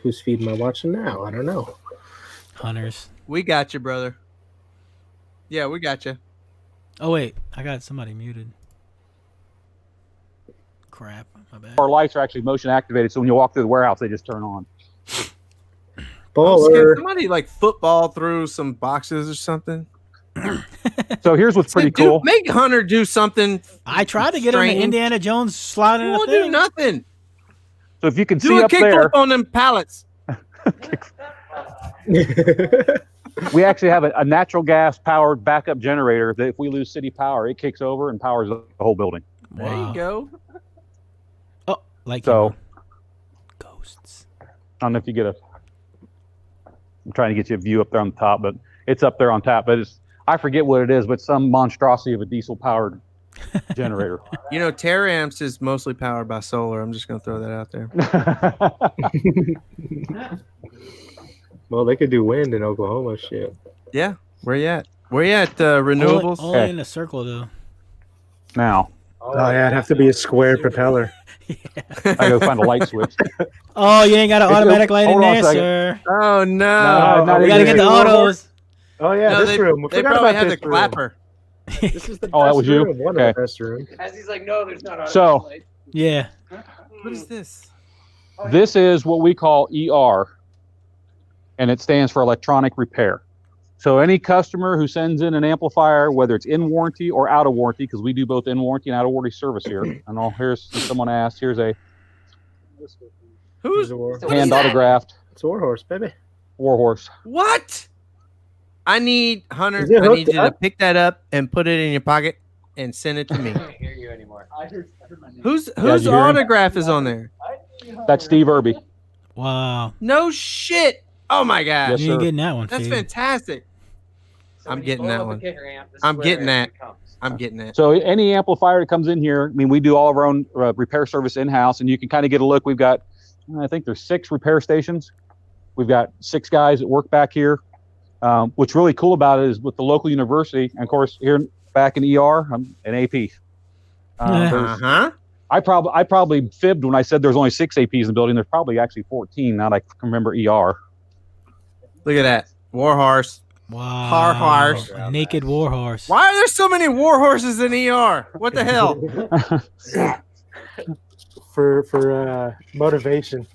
whose feed am I watching now? I don't know. Hunters. We got you, brother. Yeah, we got you. Oh wait, I got somebody muted. Crap, my bad. Our lights are actually motion activated, so when you walk through the warehouse, they just turn on. Baller. Somebody like football through some boxes or something. So here's what's pretty cool. Make Hunter do something. I tried to get him to strange. Indiana Jones sliding. He won't do nothing. So if you can Do see a up there, kickflip on them pallets. we actually have a natural gas powered backup generator that if we lose city power, it kicks over and powers the whole building. There you go. Oh, like so ghosts. I don't know if you get I'm trying to get you a view up there on the top, but it's up there on top. But I forget what it is, but some monstrosity of a diesel powered generator. You know, Terramps is mostly powered by solar. I'm just going to throw that out there. Well, they could do wind in Oklahoma. Shit. Yeah. Where you at? Where you at, renewables? Only in a circle, though. Now. Oh, yeah, it'd have to be a square propeller. I go find a light switch. Oh, you ain't got an automatic light in there, sir. Oh, no. We got to get the autos. Oh, yeah, No, this room. They probably have the clapper. This is the Oh, that best was you? room. One Okay. of the best rooms. As he's like, no, there's not automatic So- light. Yeah. What is this? This is what we call ER, and it stands for electronic repair. So any customer who sends in an amplifier, whether it's in warranty or out of warranty, because we do both in warranty and out of warranty service here. And here's someone asked. Here's a Who's hand autographed It's Warhorse, baby. Warhorse. What? I need Hunter. Is it I need hooked you to up? pick that up and put it in your pocket and send it to me. I can't hear you anymore. Whose did you hear him? autograph is on there? That's Steve Irby. Wow. No shit. Oh my god. Yes, You ain't sir. getting that one, That's Steve. fantastic. So I'm when you getting blow that up a one. kicker amp, this is I'm where getting that. it comes. I'm getting that. So any amplifier that comes in here, I mean, we do all of our own repair service in-house, and you can kind of get a look. We've got, I think there's 6 repair stations. We've got 6 guys that work back here. What's really cool about it is with the local university, and of course here back in ER, I'm an AP. Uh-huh. I probably fibbed when I said there's only 6 APs in the building. There's probably actually 14 now that I can remember ER. Look at that. Warhorse. Wow. Warhorse. A naked warhorse. Why are there so many war horses in ER? What the hell? For motivation.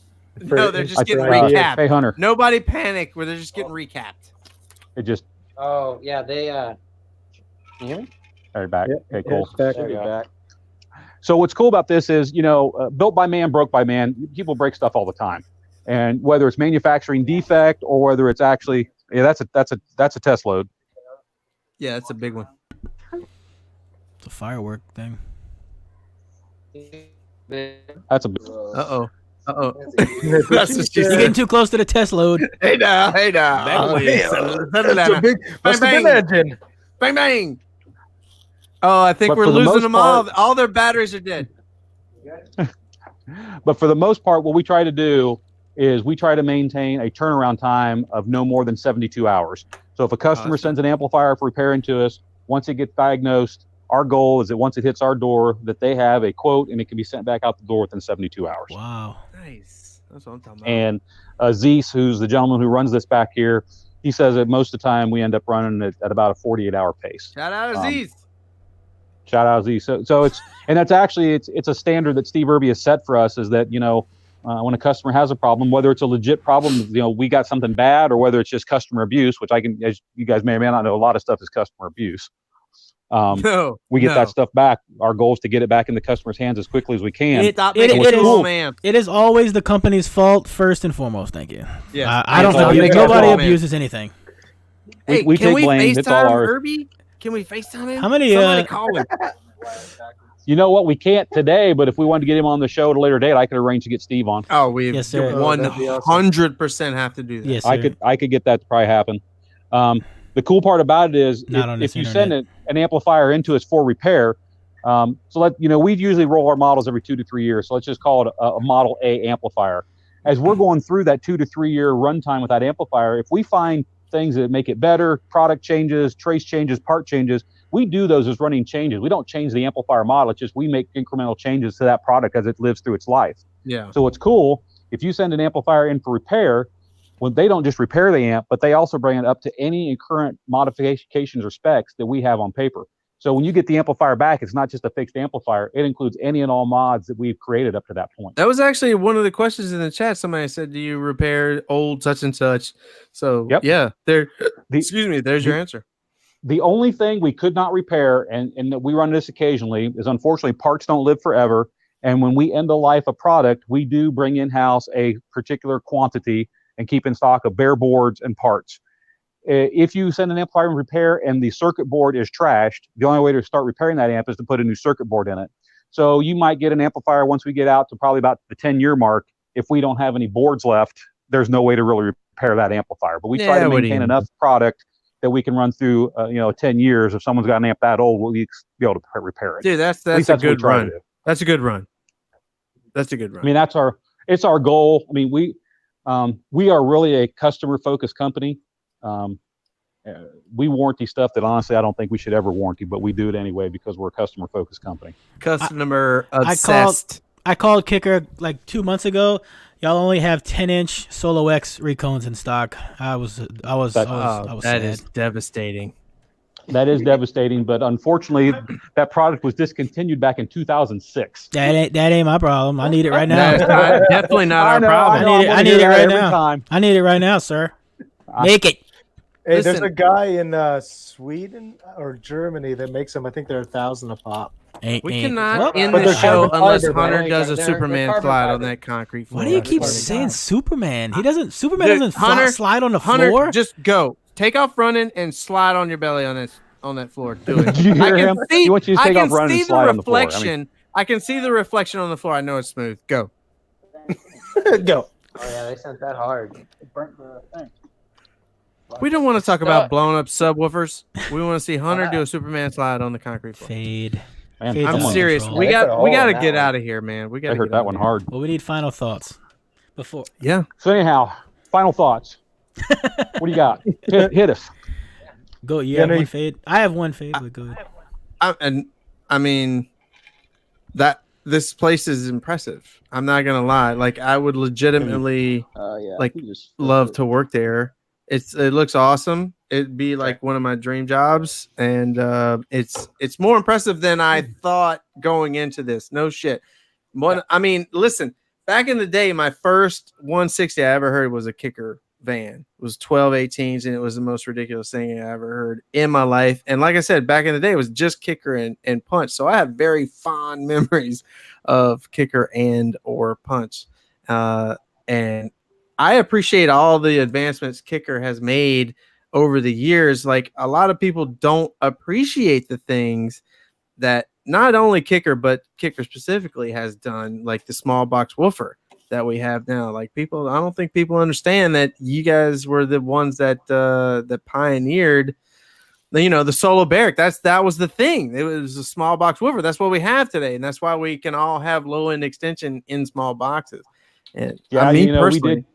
No, they're just getting ideas. recapped. Hey, Hunter. Nobody panic where they're just getting recapped. It just Oh, yeah, they, can you hear me? all right, back. Yep, Okay, cool. it's back. There we go. So what's cool about this is, built by man, broke by man. People break stuff all the time, and whether it's manufacturing defect or whether it's actually, that's a test load. Yeah, that's a big one. It's a firework thing. That's a Uh-oh. Uh-oh. That's what You're getting too close to the test load. Hey now. That's Bang, a big, must have been that engine. bang, bang. Oh, I think But we're for the losing most them all. part- All their batteries are dead. But for the most part, what we try to do is we try to maintain a turnaround time of no more than 72 hours. So if a customer Awesome. sends an amplifier for repairing to us, once it gets diagnosed, our goal is that once it hits our door, that they have a quote and it can be sent back out the door within 72 hours. Wow. Nice. That's what I'm talking about. And Zeus, who's the gentleman who runs this back here, he says that most of the time we end up running it at about a 48-hour pace. Shout out to Z's. Shout out Zeus. So it's, and that's actually, it's a standard that Steve Irby has set for us, is that, when a customer has a problem, whether it's a legit problem, we got something bad, or whether it's just customer abuse, which as you guys may or may not know, a lot of stuff is customer abuse. We get that stuff back. Our goal is to get it back in the customer's hands as quickly as we can. Stop it making is- cool, man. It is always the company's fault, first and foremost. Thank you. Yeah. I don't It's always abuse. our Nobody fault, man. abuses anything. Hey, we can take we blame. It's all FaceTime ours. Irby? Can we FaceTime him? How many, Somebody call him. You know what? We can't today, but if we wanted to get him on the show at a later date, I could arrange to get Steve on. Oh, we Yes, sir. 100% have to do that. Yes, I sir. could get that to probably happen. The cool part about it is Not on if this you internet. send an amplifier into us for repair, we usually roll our models every 2 to 3 years. So let's just call it a Model A amplifier. As we're going through that 2 to 3 year runtime with that amplifier, if we find things that make it better, product changes, trace changes, part changes, we do those as running changes. We don't change the amplifier model. It's just we make incremental changes to that product as it lives through its life. Yeah. So what's cool, if you send an amplifier in for repair, well, they don't just repair the amp, but they also bring it up to any current modifications or specs that we have on paper. So when you get the amplifier back, it's not just a fixed amplifier. It includes any and all mods that we've created up to that point. That was actually one of the questions in the chat. Somebody said, do you repair old such and such? So, yeah, there's your answer. The only thing we could not repair, and we run this occasionally, is unfortunately parts don't live forever. And when we end the life of product, we do bring in-house a particular quantity and keep in stock of bare boards and parts. If you send an amplifier in repair and the circuit board is trashed, the only way to start repairing that amp is to put a new circuit board in it. So you might get an amplifier once we get out to probably about the 10-year mark. If we don't have any boards left, there's no way to really repair that amplifier. But we try to maintain enough product that we can run through 10 years. If someone's got an amp that old, we'll be able to repair it. Dude, that's a good run. That's a good run. That's a good run. I mean, it's our goal. I mean, we are really a customer-focused company. We warranty stuff that honestly I don't think we should ever warranty, but we do it anyway because we're a customer-focused company. Customer obsessed. I called Kicker like 2 months ago. Y'all only have 10-inch Solo X recones in stock. I was That sad. is devastating. That is devastating, but unfortunately, that product was discontinued back in 2006. That ain't my problem. I need it right now. That's definitely not our problem. I need it right now. I need it right now, sir. Make it. Hey, Listen. there's a guy in Sweden or Germany that makes them. I think they're $1,000 a pop. We cannot end the show unless Hunter does a Superman slide on that concrete floor. Why do you keep saying Superman? He doesn't. Superman doesn't slide on the floor. Just go. Take off running and slide on your belly on that floor. Do it. Did you hear him? He wants you to take off running and slide on the floor. I can see the reflection on the floor. I know it's smooth. Go. Go. Oh yeah, they sent that hard. It burnt the thing. We don't want to talk about blown up subwoofers. We want to see Hunter do a Superman slide on the concrete floor. Fade. Man, I'm serious. We got to get out of here, man. We got to hurt that one hard. Well, we need final thoughts before. Yeah. So anyhow, final thoughts. What do you got? Hit us. Go. You have one fade. I have one fade. But go ahead. I mean, that this place is impressive. I'm not gonna lie. Like I would legitimately love to work there. It looks awesome. It'd be like one of my dream jobs, and it's more impressive than I thought going into this. No shit. I mean, listen. Back in the day, my first 160 I ever heard was a Kicker van. It was 12-18s, and it was the most ridiculous thing I ever heard in my life. And like I said, back in the day, it was just Kicker and Punch. So I have very fond memories of Kicker and or Punch. And I appreciate all the advancements Kicker has made over the years. Like a lot of people don't appreciate the things that not only Kicker, but Kicker specifically has done, like the small box woofer that we have now. Like I don't think people understand that you guys were the ones that that pioneered the solo barrack. That was the thing. It was a small box woofer. That's what we have today, and that's why we can all have low end extension in small boxes. And personally,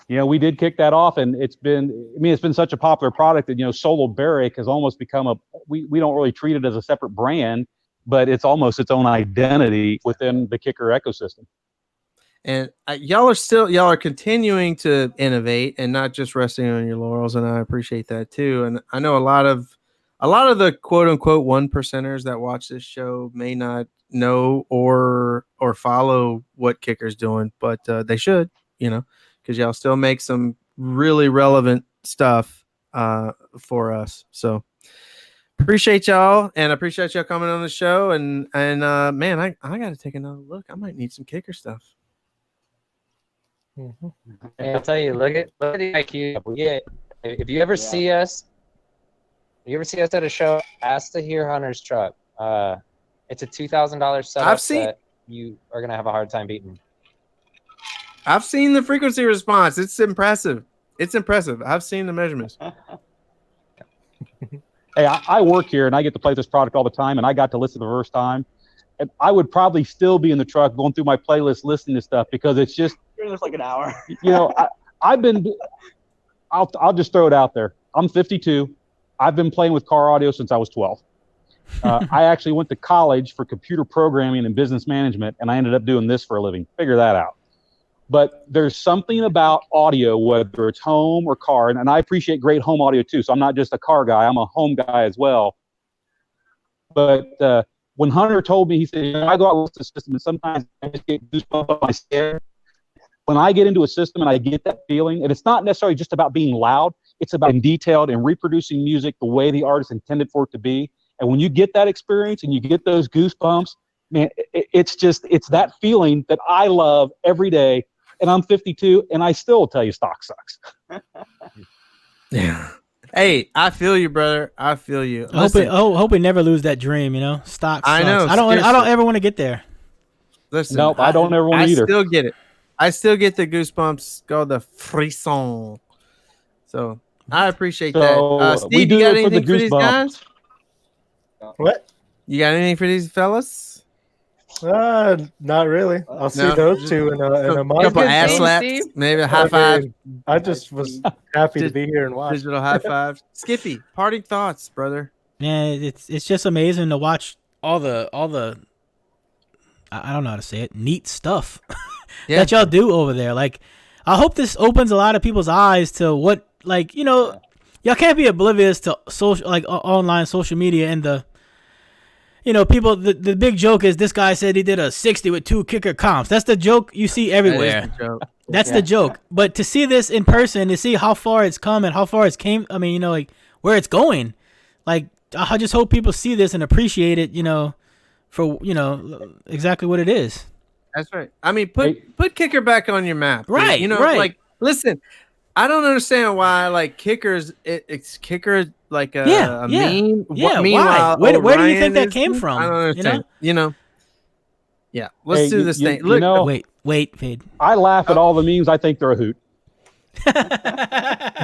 we did kick that off, and it's been such a popular product that solo barrack has almost become we don't really treat it as a separate brand, but it's almost its own identity within the Kicker ecosystem. And y'all are continuing to innovate and not just resting on your laurels, and I appreciate that too. And I know a lot of the quote unquote 1%ers that watch this show may not know or follow what Kicker's doing, but they should, because y'all still make some really relevant stuff for us. So appreciate y'all, and appreciate y'all coming on the show. And man, I got to take another look. I might need some Kicker stuff. Hey, I'll tell you, look at the IQ. Yeah, if you ever see us, at a show, ask to hear Hunter's truck. It's a $2,000 setup that you are gonna have a hard time beating. I've seen the frequency response. It's impressive. I've seen the measurements. Hey, I work here and I get to play this product all the time, and I got to listen the first time, and I would probably still be in the truck going through my playlist listening to stuff because it's just. It's like an hour. I'll just throw it out there. I'm 52. I've been playing with car audio since I was 12. I actually went to college for computer programming and business management, and I ended up doing this for a living. Figure that out. But there's something about audio, whether it's home or car, and I appreciate great home audio too. So I'm not just a car guy. I'm a home guy as well. But when Hunter told me, he said, I go out with the system, and sometimes I just get goosebumps on my skin. When I get into a system and I get that feeling, and it's not necessarily just about being loud, it's about being detailed and reproducing music the way the artist intended for it to be. And when you get that experience and you get those goosebumps, man, it's that feeling that I love every day. And I'm 52, and I still tell you stock sucks. Yeah. Hey, I feel you, brother. I feel you. Hope we never lose that dream. Stock sucks. I know. I don't ever want to get there. Listen, nope, I don't ever want to either. I still get it. I still get the goosebumps, the frisson. So I appreciate that. Steve, you got anything for these guys? What? You got anything for these fellas? Not really. I'll see those two in a month. Couple ass slaps, maybe a high five. I just was happy to be here and watch. Digital high five. Skippy, parting thoughts, brother. Man, it's just amazing to watch all the I don't know how to say it, neat stuff that y'all do over there. Like, I hope this opens a lot of people's eyes to what, like, y'all can't be oblivious to social, like online social media and the, people. The big joke is this guy said he did a 60 with 2 kicker comps. That's the joke you see everywhere. That's the joke. But to see this in person, to see how far it's come and how far it's came, I mean, like where it's going, like I just hope people see this and appreciate it, for exactly what it is. That's right. I mean, put kicker back on your map, right? Right. Like, listen, I don't understand why like kickers. It's kicker like a meme. Yeah. Meanwhile, why? Where do you think that came from? I don't understand. Yeah. Let's do this thing. Look, wait, Fade. I laugh at all the memes. I think they're a hoot.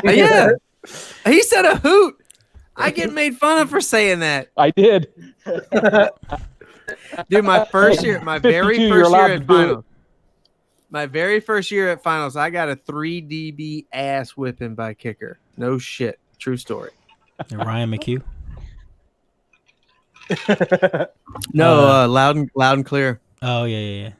Yeah. He said a hoot. I get made fun of for saying that. I did. Dude, my very first year at finals. My very first year at finals, I got a 3 dB ass whipping by kicker. No shit. True story. And Ryan McHugh. No, loud and clear. Oh yeah.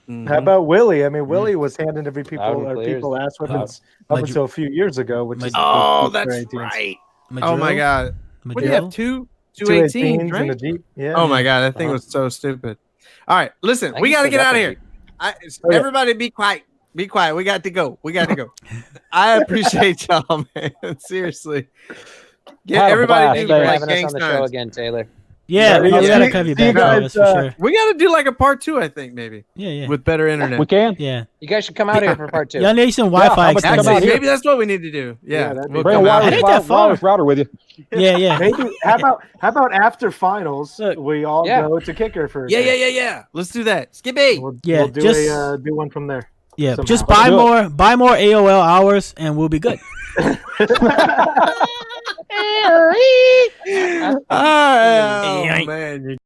Mm-hmm. How about Willie? I mean, Willie was handing every people ass weapons up until a few years ago, which is that's right. Oh my god. What do you have? Two 18s, right? In a Jeep. Yeah. Oh my god, that thing was so stupid. All right, listen, we got to get out of here. Everybody, be quiet. Be quiet. We got to go. I appreciate y'all, man. Seriously. Get everybody do like having us on the show again, Taylor. Yeah, we gotta have you back on this for sure. We gotta do like a part 2, I think, maybe. Yeah. With better internet. We can. Yeah. You guys should come out here for part 2. Y'all need some Wi-Fi extension. Maybe that's what we need to do. Yeah. We'll bring a wireless router with you. Yeah. Maybe. How about after finals, we all go to kicker for? Yeah. Let's do that. Skippy. We'll do one from there. Yeah. Somehow. Just buy more AOL hours, and we'll be good. Oh man.